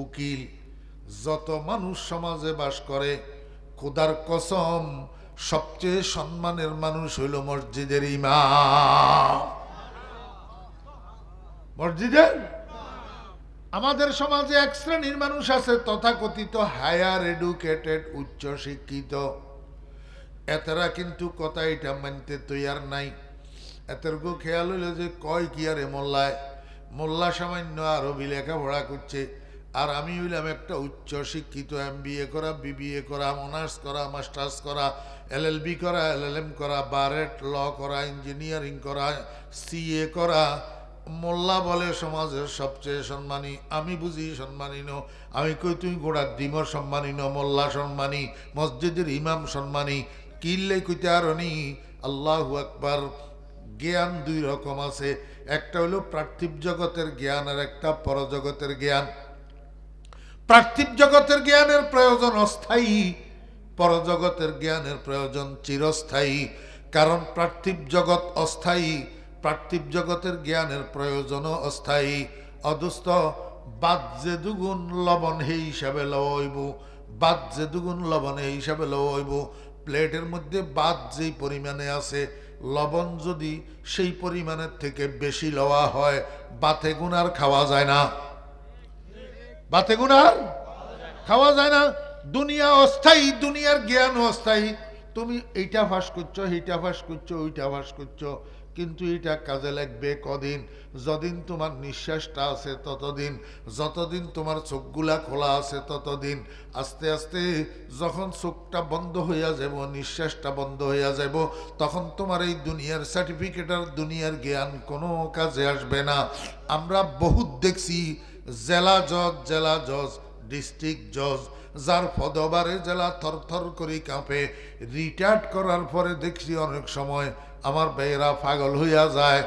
A: উকিল, যত মানুষ সমাজে বাস করে, খোদার কসম সবচেয়ে সম্মানের মানুষ হইল মসজিদের ইমাম। মসজিদের আমাদের সমাজে এক শ্রেণীর মানুষ আছে তথাকথিত হায়ার এডুকেটেড, উচ্চ শিক্ষিত। এতেরা কিন্তু কথা এটা মানতে তৈয়ার নাই। এতেরগো খেয়াল হইল যে কয় কি আরে মোল্লায়, মোল্লা সামান্য আরবি লেখাপড়া করছে, আর আমি হইলাম একটা উচ্চ শিক্ষিত, MBA করা, BBA করা, অনার্স করা, মাস্টার্স করা, LLB করা, LLM করা, বারেট ল করা, ইঞ্জিনিয়ারিং করা, CA করা। মোল্লা বলে সমাজের সবচেয়ে সম্মানী। আমি বুঝি সম্মানী ন, আমি কই তুই গোড়ার ডিমর সম্মানী ন, মোল্লা সম্মানী, মসজিদের ইমাম সম্মানী। কিল্লে কইতে আর নি। আল্লাহু আকবার। জ্ঞান 2 রকম আছে, একটা হলো পার্থিব জগতের জ্ঞান আর একটা পরজগতের জ্ঞান। পার্থিব জগতের জ্ঞানের প্রয়োজন অস্থায়ী, পরজগতের জ্ঞানের প্রয়োজন চিরস্থায়ী। কারণ পার্থিব জগৎ অস্থায়ী, পার্থিব জগতের জ্ঞানের প্রয়োজনও অস্থায়ী। অদুস্ত বাদ যে দুগুণ লবণ সেই হিসাবে লইব, বাদ যে দুগুণ লবণ এই হিসাবে লইব। প্লেটের মধ্যে বাদ যেই পরিমাণে আছে, লবণ যদি সেই পরিমাণের থেকে বেশি লওয়া হয়, বাতে গুনার খাওয়া যায় না, বাতে গুনার খাওয়া যায় না। দুনিয়া অস্থায়ী, দুনিয়ার জ্ঞান অস্থায়ী, তুমি এইটা ফাঁস করছো, এইটা ফাঁস করছো, ওইটা ফাঁস করছো, কিন্তু এটা কাজে লাগবে কদিন? যদিন তোমার নিঃশ্বাসটা আছে ততদিন, যতদিন তোমার চোখগুলা খোলা আছে ততদিন। আস্তে আস্তে যখন চোখটা বন্ধ হইয়া যাব, নিঃশ্বাসটা বন্ধ হইয়া যাব, তখন তোমার এই দুনিয়ার সার্টিফিকেট আর দুনিয়ার জ্ঞান কোনো কাজে আসবে না। আমরা বহুত দেখছি জেলা জজ, ডিস্ট্রিক্ট জজ, যার পদবারে জেলা থরথর করে কাঁপে, রিটায়ার্ড করার পরে দেখছি অনেক সময় আমার ভাইয়েরা পাগল হইয়া যায়,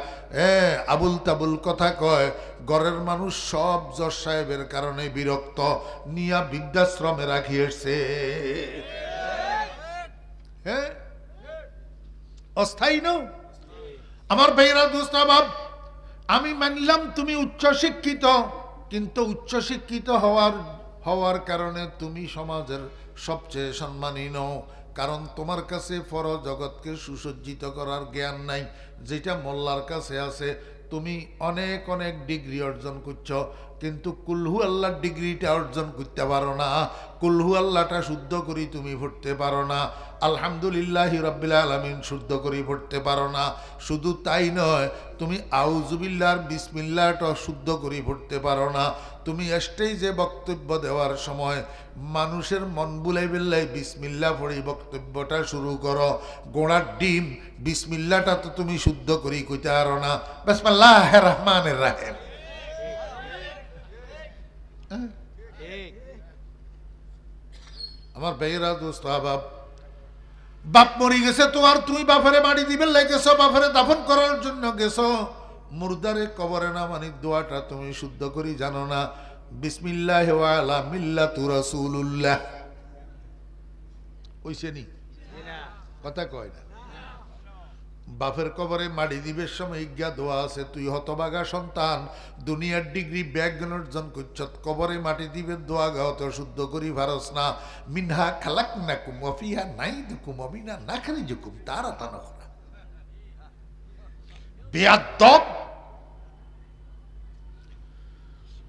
A: আবুল তাবুল কথা কয়। ঘরের মানুষ সব জজ সাহেবের কারণে বিরক্ত, নিয়া বৃদ্ধাশ্রমে রাখিয়েছে। হ্যাঁ, অস্থায়ী নও আমার ভাইয়েরা। দোস্ত বাব, আমি মানলাম তুমি উচ্চশিক্ষিত, কিন্তু উচ্চশিক্ষিত হওয়ার কারণে তুমি সমাজের সবচেয়ে সম্মানী নও, কারণ তোমার কাছে পরজগৎকে সুসজ্জিত করার জ্ঞান নাই, যেটা মোল্লার কাছে আছে। তুমি অনেক অনেক ডিগ্রি অর্জন করছো, কিন্তু কুলহু আল্লাহর ডিগ্রিটা অর্জন করতে পারো না। কুলহু আল্লাহটা শুদ্ধ করি তুমি পড়তে পারো না। আলহামদুলিল্লাহ রাব্বিল আলামিন শুদ্ধ করি পড়তে পারো না। শুধু তাই নয়, তুমি আউযুবিল্লাহর বিসমিল্লাহটা শুদ্ধ করি পড়তে পারো না। তুমি স্টেজে বক্তব্য দেওয়ার সময় মানুষের মন বুলাই বেল্লাই বিসমিল্লাহ পড়ি বক্তব্যটা শুরু করো। গোড়ার ডিম বিসমিল্লাহটা তো তুমি শুদ্ধ করি কইতে পারো না। বিসমিল্লাহির রহমানির রহিম। আমার ভাইয়েরা, দোস্ত আহবাব, বাপ মরি গেছে তোমার, তুমি বাপেরে মাটি দিবে লেগেছো, বাপেরে দাফন করার জন্য গেছো, মুর্দারে কবরে না মানি দোয়াটা তুমি শুদ্ধ করি জানো না। বিসমিল্লাহি ওয়া আলা মিল্লাতি রাসূলুল্লাহ কইছে নি? কথা কয় না। বাপের কবরে মাটি দিবের সময় ইজ্ঞা দোয়া আছে, তুই হতভাগা সন্তান, দুনিয়ার ডিগ্রি ব্যাজ্ঞান অর্জন করছ, কবরে মাটি দিবে দোয়া গাও তো শুদ্ধ করি ভারস না। মিনহা খালাকনাকুম ওয়া ফিহা নাইদুকুম ওয়া মিনহা নাখরিজুকুম তারাতান উখরা। বেয়াদব।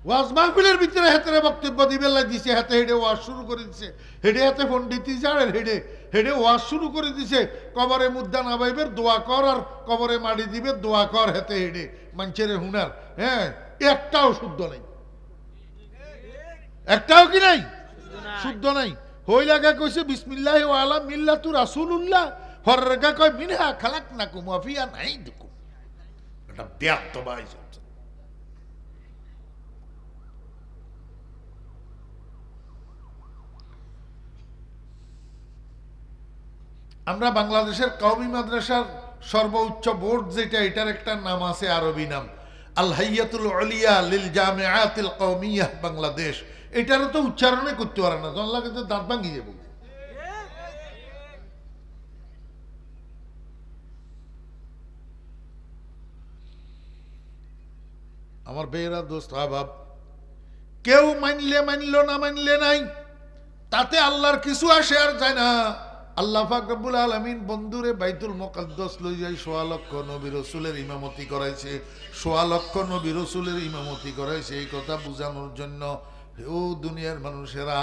A: ওয়াজ মাহফিলের ভিতরে হেতে বক্তব্য দিবে দিছে, হেতে হেডে ওয়াজ শুরু করে দিছে, হেডে হেতে পণ্ডিতি জাড়ের হেডে হেডে ওয়াজ শুরু করে দিছে। কবরে মুদ্রা নাবাইবের দোয়া কর, আর কবরে মাটি দিবে দোয়া কর, হেতে হেডে মানুষের হুনার। হ্যাঁ, একটাও শুদ্ধ নাই, একটাও কি নাই, শুদ্ধ নাই। হই লাগা কইছে বিসমিল্লাহি ওয়া আলা মিল্লাতি রাসূলুল্লাহ, হরগা কয় মিনহা খালাকনাকুম ওয়া ফিহা নাইদুকুম। এটা বেয়াদব আইছে। আমরা বাংলাদেশের কওমি মাদ্রাসার সর্বোচ্চ বোর্ড যেটা, এটার একটা নাম আছে, আরবি নাম আল হাইয়াতুল উলিয়া লিল জামিআতিল কওমিয়াহ বাংলাদেশ। এটারও তো উচ্চারণে করতে পারে না, জানলা কিন্তু দাঁত ভাঙি যাবে। আমার বেয়েরা, দোস্ত আহবাব, কেউ মানলে মানলো, না মানলে নাই, তাতে আল্লাহর কিছু আসে আর যায় না। আল্লাহ পাক রব্বুল আলামিন বন্ধুরে বাইতুল মুকাদ্দাস লই যাই, ১৬ লক্ষ নবী রাসূলের ইমামতি করাইছে, ১৬ লক্ষ নবী রাসূলের ইমামতি করাইছে। এই কথা বোঝানোর জন্য, ও দুনিয়ার মানুষেরা,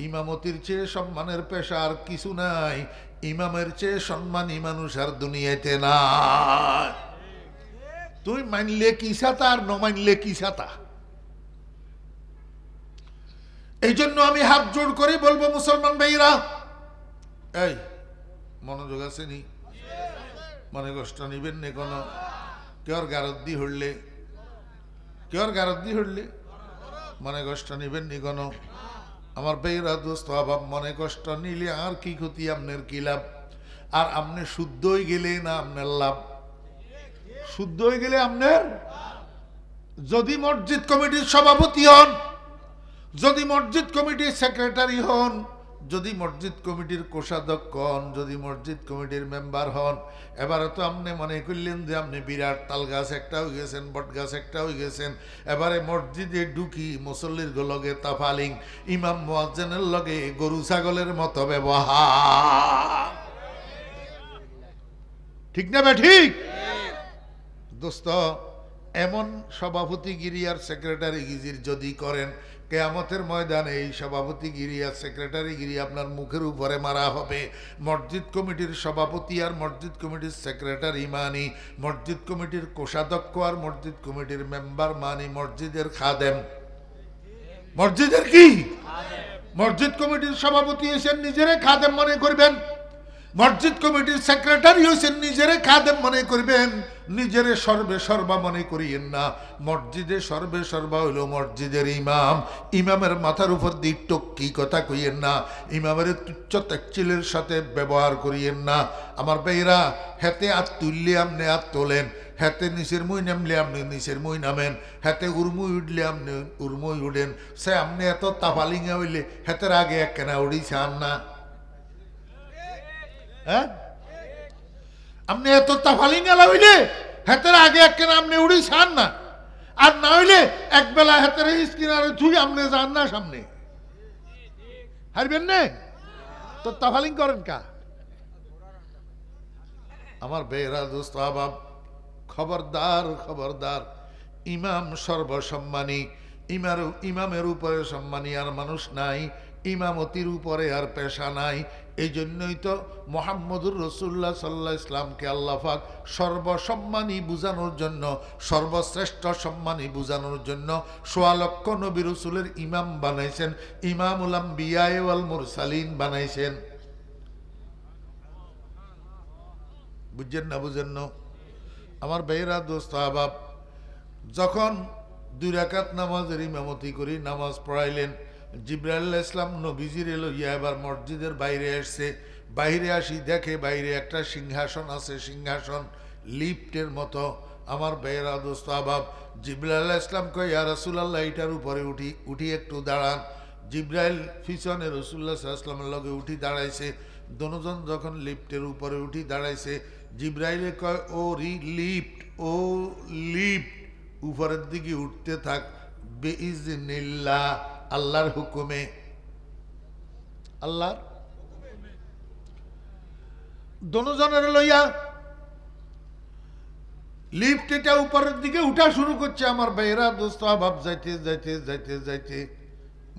A: ইমামতির চেয়ে সম্মানের পেশা আর কিছু নাই, ইমামের চেয়ে সম্মানী মানুষ আর দুনিয়াতে নাই। তুই মানলে কি সাতা আর ন মানলে কি সাতা। এই জন্য আমি হাত জোড় করে বলবো মুসলমান ভাইরা, এই মনোযোগ আছে নি? মনে কষ্ট নিবেন নে কোন? কেউর গারদ্দি হইলে, কেউর গারদ্দি হইলে মনে কষ্ট নিবেন নি কোন? আমার ভাইরা, দোস্ত আহবাব, মনে কষ্ট নিলে আর কি ক্ষতি, আপনার কি লাভ? আর আপনি শুদ্ধ হয়ে গেলে না আপনার লাভ? শুদ্ধ হয়ে গেলে আপনার, যদি মসজিদ কমিটির সভাপতি হন, যদি মসজিদ কমিটির সেক্রেটারি হন, যদি মসজিদ কমিটির কোষাধ্যক্ষ হন, যদি মসজিদ কমিটির মেম্বার হন, এবারে তো আপনি মনে করলেন যে আপনি বিরাট তাল গাছ একটা হয়ে গেছেন, বট গাছ একটা হয়ে গেছেন। এবারে মসজিদে ঢুকি মুসল্লির লগে তাফালিং, ইমাম মুয়াজ্জিনের লগে গরু ছাগলের মতো ব্যবহার। ঠিক না বে ঠিক? দোস্ত, এমন সভাপতিগিরি আর সেক্রেটারি গিজির যদি করেন, কিয়ামতের ময়দানে এই সভাপতিগিরি আর সেক্রেটারিগিরি আপনার মুখের উপরে মারা হবে। মসজিদ কমিটির সভাপতি আর মসজিদ কমিটির সেক্রেটারি মানি, মসজিদ কমিটির কোষাধ্যক্ষ আর মসজিদ কমিটির মেম্বার মানি মসজিদের খাদেম। মসজিদের কি? মসজিদ কমিটির সভাপতি হয়েছেন নিজেরে খাদেম মনে করবেন, মসজিদ কমিটির সেক্রেটারি হয়েছেন নিজেরে খাদেম মনে করবেন, নিজেরে সর্বে সর্বা মনে করিয়েন না। মসজিদে সর্বে সর্বা হইল মসজিদের ইমাম, ইমামের মাথার উপর দিয়ে টক্কি কথা কইয়েন না, ইমামের তুচ্ছ তাচ্ছিলের সাথে ব্যবহার করিয়েন না। আমার ভাইরা, হেতে হাত তুললে আপনি হাত তোলেন, হাতে নিচের মই নামলে আপনি নিচের মই নামেন, হাতে উর্মুই উঠলে আপনি উর্মুই উঠেন। সে আপনি এত তাফালিঙা হইলে হাতের আগে একখানা উড়ি চান না? হ্যাঁ, আপনি এত তাফালিঙ্গালা হইলে হাতের আগে একখানা আপনি উড়ি চান না, আর না হইলে একবেলা হাতের স্কিনারে থুই আপনি যান না সামনে, হারবেন না তো তাফালিং করেন কা? আমার বেহরা দোস্ত আবাব, খবরদার খবরদার, ইমাম সর্বসম্মানী, ইমামের উপরে সম্মানী আর মানুষ নাই, ইমামতির উপরে আর পেশা নাই। এই জন্যই তো মুহাম্মদুর রাসূলুল্লাহ সাল্লাল্লাহু আলাইহি ইসলামকে আল্লাহ পাক সর্বসম্মানী বুঝানোর জন্য, সর্বশ্রেষ্ঠ সম্মানী বুঝানোর জন্য ১৬ লক্ষ নবী রাসূলের ইমাম বানাইছেন, ইমামুল আম্বিয়া ওয়াল মুরসালিন বানাইছেন। বুঝছেন না? বুঝেন না? আমার ভাইয়েরা, দোস্ত আহবাব, যখন ২ রাকাত নামাজের ইমামতি করি, নামাজ পড়াইলেন, জিবরাইল আলাইহিস সালাম নবীজির লইয়া এবার মসজিদের বাইরে আসছে। বাইরে আসি দেখে বাইরে একটা সিংহাসন আছে, সিংহাসন লিফটের মতো। আমার ভাইয়েরা, দোস্ত আহবাব, জিবরাইল আলাইহিস সালাম কয়, ইয়া রাসূলুল্লাহ, এটার উপরে উঠি একটু দাঁড়ান। জিবরাইল পিছনে রাসূলুল্লাহ সাল্লাল্লাহু আলাইহি ওয়াসাল্লামের লগে উঠি দাঁড়াইছে। দুজন যখন লিফটের উপরে উঠি দাঁড়াইছে, জিবরাইলে কয়, ও লিফট, ও লিফট উপরের দিকে উঠতে থাক, বিইজনিল্লাহ, আল্লাহর হুকুমে। আল্লাহর দুজনের লইয়া লিফট এটা উপরের দিকে উঠা শুরু করছে। আমার ভাইয়েরা, দোস্ত আহবাব, যাইতে যাইতে যাইতে যাইতে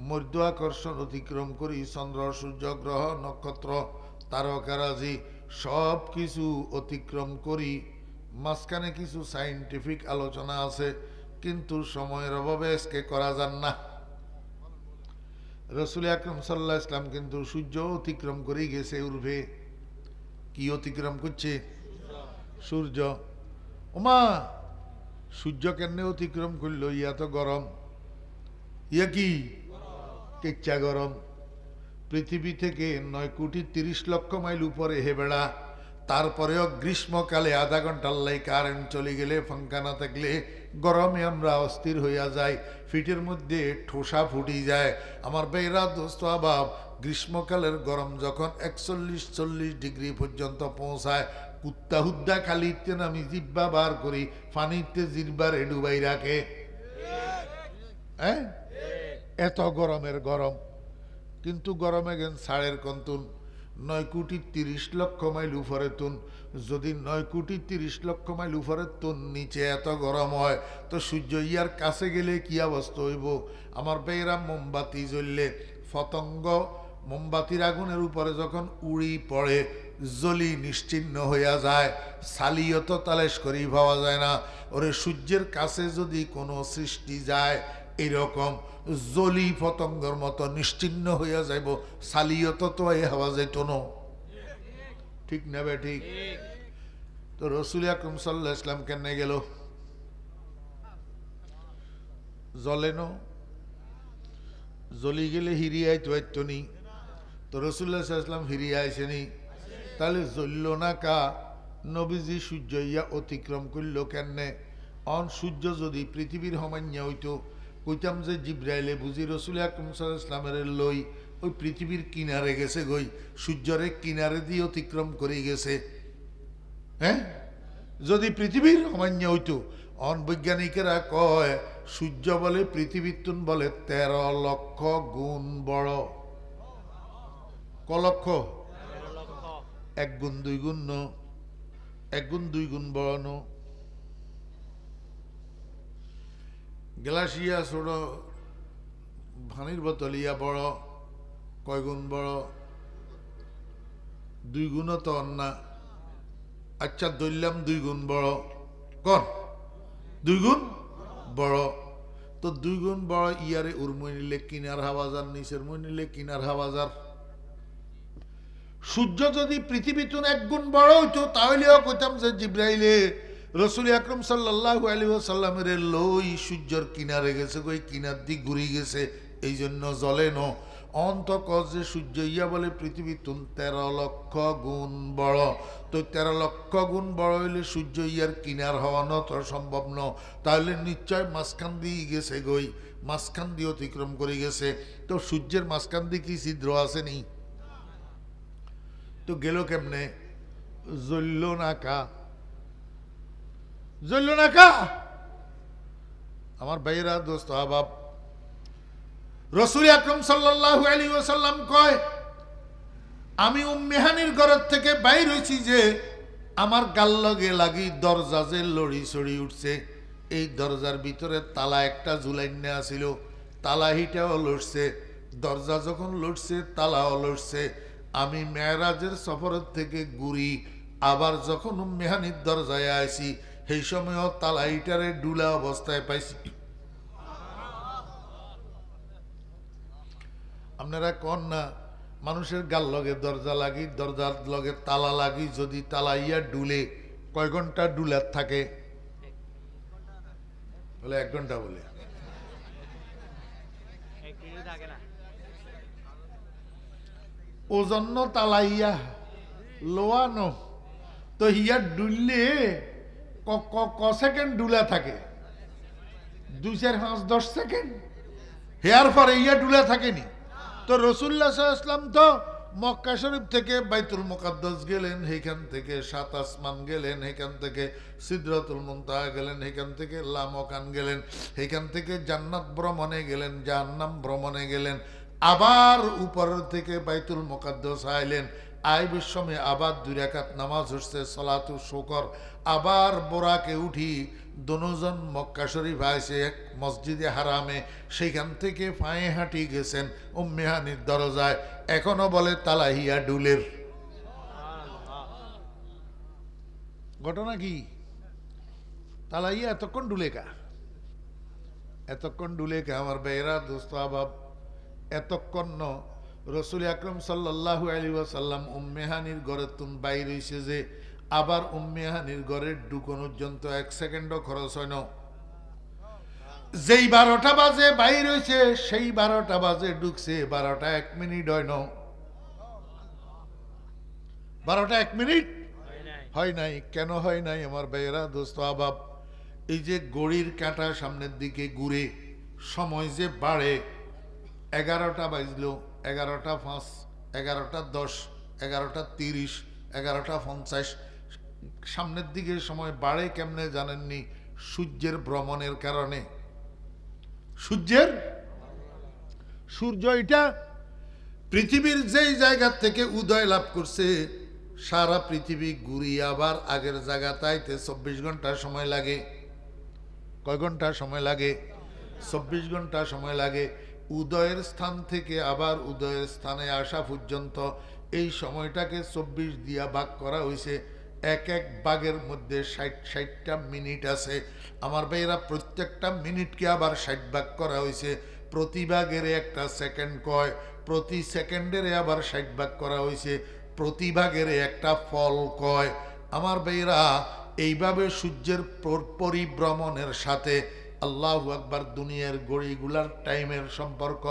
A: মধ্য আকর্ষণ অতিক্রম করি, চন্দ্র, সূর্য, গ্রহ, নক্ষত্র, তারকারাজি সব কিছু অতিক্রম করি। মাঝখানে কিছু সাইন্টিফিক আলোচনা আছে, কিন্তু সময়ের অভাবে আজকে করা যান না। রাসূল আকরাম সাল্লাল্লাহু আলাইহি ওয়াসাল্লাম কিন্তু সূর্য অতিক্রম করে গেছে উর্বে। কি অতিক্রম করছে? সূর্য। ওমা, সূর্য কেমনে অতিক্রম করলো? ইয়া তো গরম, ইয়া কি কেচ্চা গরম। পৃথিবী থেকে ৯,৩০,০০,০০০ মাইল উপরে হেবেড়া, তারপরেও গ্রীষ্মকালে আধা ঘন্টার লাই কারেন্ট চলে গেলে, পাঙ্খা না থাকলে গরমে আমরা অস্থির হইয়া যাই, ফিটের মধ্যে ঠোসা ফুটি যায়। আমার ভাইরা, দোস্ত আহবাব, গ্রীষ্মকালের গরম যখন ৪১-৪০ ডিগ্রি পর্যন্ত পৌঁছায়, কুত্তা হুদ্দা খালিতে আমি জিব্বা বার করি, পানিতে জিব্বার ডুবাই রাখে। হ্যাঁ, এত গরমের গরম। কিন্তু গরমে গেন ছাড়ের কন্তুন ৯,৩০,০০,০০০ মাইল উপরে তুন। যদি ৯,৩০,০০,০০০ মাইল উপরে তুন নিচে এত গরম হয়, তো সূর্য ইয়ার কাছে গেলে কি অবস্থা হইব? আমার ভাইয়েরা, মোমবাতি জ্বললে পতঙ্গ মোমবাতির আগুনের উপরে যখন উড়ি পড়ে, জ্বলি নিশ্চিহ্ন হইয়া যায়, সালিও তো তালেশ করেই পাওয়া যায় না। ওরে সূর্যের কাছে যদি কোনো সৃষ্টি যায়, এরকম জলি পতঙ্গর মতো নিশ্চিহ্ন হইয়া যাইব, সালিয়ত তো এই হওয়া যাইত না। ঠিক না বে? ঠিক। তো রাসূল আকরাম সাল্লাল্লাহু আলাইহি ওয়াসাল্লাম কেন গেল? জ্বলে না, জ্বলি গেলে হিরিয়াই তো আইতনি। তো রাসূলুল্লাহ সাল্লাল্লাহু আলাইহি ওয়াসাল্লাম হিরিয়া আইসেনি, তাহলে জ্বলল না কা? নবীজি সূর্য ইয়া অতিক্রম করল কেনে? অন সূর্য যদি পৃথিবীর সমান্য হইতো, কইতাম যে জিবরাইলে বুঝি রাসূল আকরাম সাল্লাল্লাহু আলাইহি ওয়াসাল্লামের লই ওই পৃথিবীর কিনারে গেছে গই, সূর্যরে কিনারে দিয়ে অতিক্রম করে গেছে। হ্যাঁ, যদি পৃথিবীর সমান্য হইতো। অন বৈজ্ঞানিকেরা কয় সূর্য বলে পৃথিবীর তুন বলে ১৩ লক্ষ গুণ বড়। ক লক্ষ? ১ গুণ ২ গুণ ন, ১ গুণ ২ গুণ বড় ন। গ্লাসিয়া ছোট পানির বোতল ইয়া বড়, কয় গুণ বড়? 2 গুণও তো না। আচ্ছা ধরলাম 2 গুণ বড়, কন 2 গুণ বড়। তো 2 গুণ বড় ইয়ারে উর্মই নিলে কিনার হাওয়াজার, নিচের মই নিলে কিনার হাওয়াজার। সূর্য যদি পৃথিবী তুন 1 গুণ বড় হইতো তাহলেও কইতাম যে জিব্রাইলে রসুল আকরম সাল্লাল্লাহু আলাইহি ওয়াসাল্লামের লই সূর্যর কিনারে গেছে, কই কিনার দিক ঘুরে গেছে, এই জন্য জ্বলে ন। অন্ত কজ যে সূর্য ইয়া বলে পৃথিবী তুন 13 লক্ষ গুণ বড়। তো 13 লক্ষ গুণ বড় হইলে সূর্য ইয়ার কিনার হওয়ানো তো সম্ভব ন। তাহলে নিশ্চয় মাঝখান দিয়ে গেছে, গই মাঝখান দিয়ে অতিক্রম করে গেছে। তো সূর্যের মাঝখান দিয়ে কি ছিদ্র আছে নি? তো গেল কেমনে? জ্বলল না কা, জ্বলল না কা। আমার ভাইরা দোস্ত আহবাব, রসুল আকরম সাল্লাল্লাহু আলাইহি ওয়াসাল্লাম কয়, আমি উম্মে হানির ঘর থেকে বাইর হইছি যে আমার গাল লগে লাগি দরজা যে লড়ি ছড়ি উঠছে। এই দরজার ভিতরে তালা একটা ঝুলাইন্যা আছিল, তালা হিটাও লড়ছে। দরজা যখন লড়ছে তালাও লড়ছে। আমি মেরাজের সফরের থেকে ঘুরি, আবার যখন উম্মে হানির দরজায় আইছি সেই সময়ও তালা হিটারে ডুলা অবস্থায় পাইছি। আপনারা কন না, মানুষের গাল লগে দরজা লাগি, দরজার লগে তালা লাগি, যদি তালা ইয়া ডুলে কয় ঘন্টা ডুলার থাকে? বলে 1 ঘন্টা। বলে ওজন্য তালা ইয়া লোয়ানো তো ইয়া ডুললে ক সেকেন্ড ডুলা থাকে? 2, 4, 5, 10 সেকেন্ড। হেয়ার পরে ইয়া ডুলা থাকেনি। তো রাসূলুল্লাহ সাল্লাল্লাহু আলাইহি ওয়াসাল্লাম তো মক্কা শরীফ থেকে বাইতুল মুকাদ্দাস গেলেন, সেইখান থেকে 7 আসমান গেলেন, সেইখান থেকে সিদরাতুল মুনতাহা গেলেন, সেইখান থেকে লামকান গেলেন, সেইখান থেকে জান্নাত ভ্রমণে গেলেন, জাহান্নাম ভ্রমণে গেলেন, আবার উপরের থেকে বাইতুল মুকাদ্দাস আইলেন। আইবের সময় আবার 2 রাকাত নামাজ হচ্ছে সালাতুল শুকর। আবার বোরাকে উঠি দুজন মক্কা শরীফ আইসে এক মসজিদে হারামে, সেইখান থেকে পায়ে হাঁটি গেছেন উম্মে হানির দরজায়। এখনো বলে তালাহিয়া ডুলের। ঘটনা কি? তালাহিয়া এতক্ষণ ডুলে কা, এতক্ষণ ডুলে কা। আমার বেয়েরা দোস্ত আবাব, এতক্ষণ ন রসুল আকরম সাল্লাল্লাহু আলাইহি ওয়াসাল্লাম উম্মে হানির ঘরে তুন বাইর হইছে যে আবার উম্মে হানির ঘরে ঢুকানোর জন্য 1 সেকেন্ডও খরচ হয় না। যেই 12টা বাজে বাইর হইছে সেই 12টা বাজে ঢুকছে, 12টা 1 মিনিট হয় না। 12টা 1 মিনিট হয় নাই। কেন হয় নাই আমার ভাইয়েরা দোস্ত আবাব? এই যে ঘড়ির কাঁটা সামনের দিকে ঘুরে, সময় যে বাড়ে। 11টা বাজলো, 11টা 5, 11টা 10, 11টা 30, 11টা 50, সামনের দিকে সময় বাড়ে কেমনে জানেননি? সূর্যের ভ্রমণের কারণে। সূর্য এটা পৃথিবীর যেই জায়গা থেকে উদয় লাভ করছে সারা পৃথিবী ঘুরি আবার আগের জায়গা তাইতে 24 ঘন্টা সময় লাগে। কয় ঘন্টা সময় লাগে? 24 ঘন্টা সময় লাগে। উদয়ের স্থান থেকে আবার উদয়ের স্থানে আসা পর্যন্ত এই সময়টাকে 24 দিয়া ভাগ করা হয়েছে। এক এক ভাগের মধ্যে 60টা মিনিট আছে। আমার ভাইয়েরা প্রত্যেকটা মিনিটকে আবার 60 ভাগ করা হয়েছে। প্রতি ভাগের একটা সেকেন্ড কয়, প্রতি সেকেন্ডের আবার 60 ভাগ করা হয়েছে, প্রতি ভাগের একটা ফল কয়। আমার ভাইয়েরা এইভাবে সূর্যের পরিভ্রমণের সাথে আল্লাহু আকবার দুনিয়ার ঘড়িগুলার টাইমের সম্পর্ক।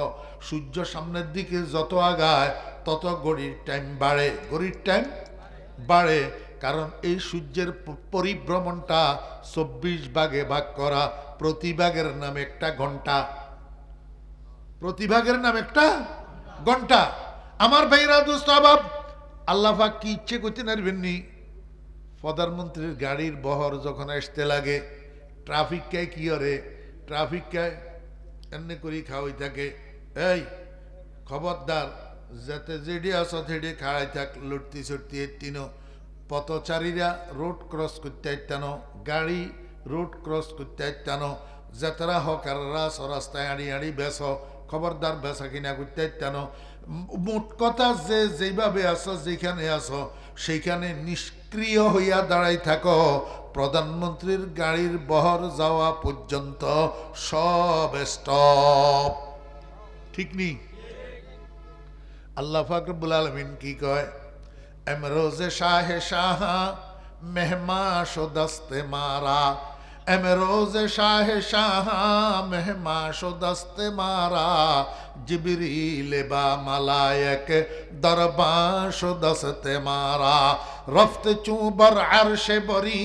A: সূর্য সামনের দিকে যত আগায় তত ঘড়ির টাইম বাড়ে, ঘড়ির টাইম বাড়ে। কারণ এই সূর্যের পরিভ্রমণটা 24 ভাগে ভাগ করা, প্রতি ভাগের নাম একটা ঘন্টা, প্রতি ভাগের নাম একটা ঘন্টা। আমার ভাইরা দোস্ত আবাব, আল্লাহ পাক কি ইচ্ছে করতে নারবেননি? প্রধানমন্ত্রীর গাড়ির বহর যখন আসতে লাগে, ট্রাফিককে কি করে? ট্রাফিককে এমনি করি খাওয়াই থাকে, এই খবরদার যাতে যেডি আস সেডি খাওয়াই থাক, লুটতি ছুটতি তিনো পথচারীরা রোড ক্রস করতে আইতানো, গাড়ি রোড ক্রস করতে আইতানো, যাতারা হকাররা রাস্তায় আড়ি আড়ি বেস খবরদার বেচা কিনা করতে কেন মোট কথা যে যেভাবে আছো যেখানে আছো সেইখানে নিষ্ক্রিয় হইয়া দাঁড়াই থাকো প্রধানমন্ত্রীর গাড়ির বহর যাওয়া পর্যন্ত সব স্টপ ঠিক নেই আল্লাহ পাক রব্বুল আলামিন কি কয় এমরোজে শাহে শাহ মেহমা শোদস্তে মারা এমরোজে শাহে শাহ মেহমা শোদস্তে মারা জিবরিল বা মালায়েক দরবা শোদস্তে মারা রফতে চুবার আরশে বরি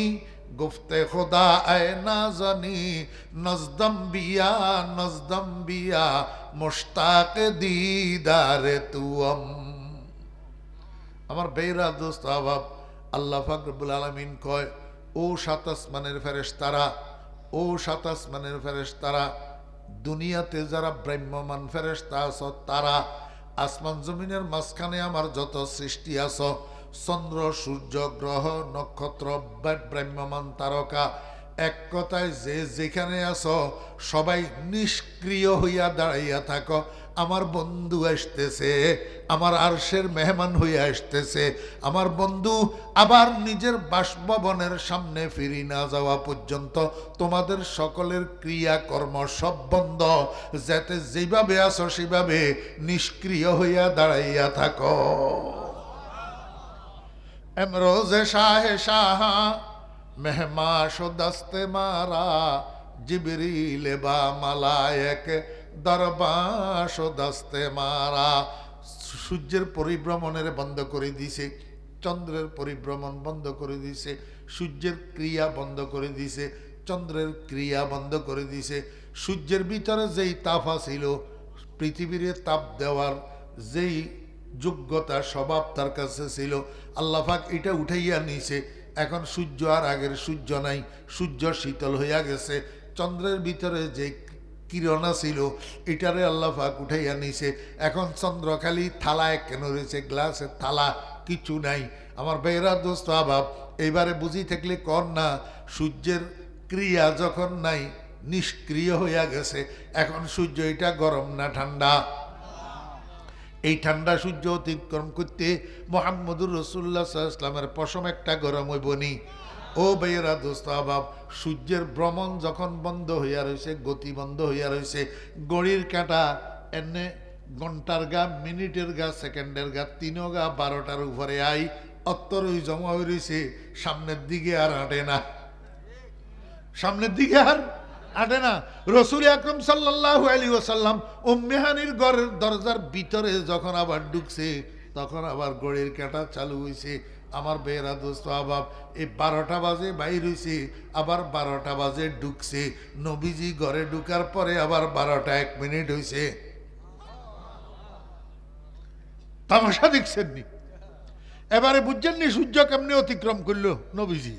A: গুফতে খুদা এ নাজনি নজদম বিয়া মুশতাক দিদারে তুম আমার বেরা দোস্ত আবাব আল্লাহ পাক রব্বুল আলামিন কয় ও সাত আসমানের ফেরেশতারা ও সাত আসমানের ফেরেশতারা দুনিয়াতে যারা ব্রহ্মমান ফেরেশতা আছো তারা আসমান জমিনের মাঝখানে আমার যত সৃষ্টি আছো চন্দ্র সূর্য গ্রহ নক্ষত্র ব্রহ্মমান তারকা এক কথায় যে যেখানে আছো সবাই নিষ্ক্রিয় হইয়া দাঁড়াইয়া থাকো আমার বন্ধু আসতেছে আমার আরশের মেহমান হইয়া আসতেছে আমার বন্ধু আবার নিজের বাসভবনের সামনে ফিরি না যাওয়া পর্যন্ত তোমাদের সকলের ক্রিয়াকর্ম সব বন্ধ যাতে যেভাবে আছো সেভাবে নিষ্ক্রিয় হইয়া দাঁড়াইয়া থাকো এমরোজে শাহে শাহ মেহমা শোদস্তে মারা জিবরিল বা মালায়েক দরবাশ দস্তে মারা সূর্যের পরিভ্রমণের বন্ধ করে দিছে চন্দ্রের পরিভ্রমণ বন্ধ করে দিছে সূর্যের ক্রিয়া বন্ধ করে দিছে চন্দ্রের ক্রিয়া বন্ধ করে দিছে সূর্যের ভিতরে যেই তাপ ছিল পৃথিবীর তাপ দেওয়ার যেই যোগ্যতা স্বভাব তার কাছে ছিল আল্লাহ পাক এটা উঠাইয়া নিছে এখন সূর্য আর আগের সূর্য নাই সূর্য শীতল হইয়া গেছে চন্দ্রের ভিতরে যে কিরণা ছিল এটারে আল্লাহ পাক উঠাইয়া নিছে এখন চন্দ্র খালি থালায় কেন রয়েছে গ্লাসের থালা কিছু নাই আমার বেহরা দোস্ত আবাব এইবারে বুঝি থাকলে কর না সূর্যের ক্রিয়া যখন নাই নিষ্ক্রিয় হইয়া গেছে এখন সূর্য এটা গরম না ঠান্ডা এই ঠান্ডা সূর্য অতিক্রম করতে মুহাম্মদুর রাসূলুল্লাহ সাল্লাল্লাহু আলাইহি ওয়াসাল্লামের পশম একটা গরম হইবনি ও বেয়েরা দোস্ত আবাব সূর্যের ভ্রমণ যখন বন্ধ হইয়া রয়েছে গতি বন্ধ হইয়া রয়েছে ঘড়ির কাঁটা এনে ঘন্টার গা মিনিটের গা সেকেন্ডের গা তিনও গা 12টার উপরে আই অত্তরই জমা হয়ে রয়েছে সামনের দিকে আর হাঁটে না সামনের দিকে আর হাঁটে না রাসূল আকরাম সাল্লাল্লাহু আলাইহি ওয়াসাল্লাম উম্মে হানির ঘরের দরজার ভিতরে যখন আবার ঢুকছে তখন আবার ঘড়ির কাঁটা চালু হয়েছে আমার বেয়েরা দোস্ত আবাব এই 12টা বাজে বাইর হয়েছে আবার 12টা বাজে ঢুকছে নবীজি ঘরে ঢুকার পরে আবার 12টা 1 মিনিট হয়েছে তামাশা দেখছেন নি এবারে বুঝছেন নি সূর্য কেমনে অতিক্রম করলো নবীজি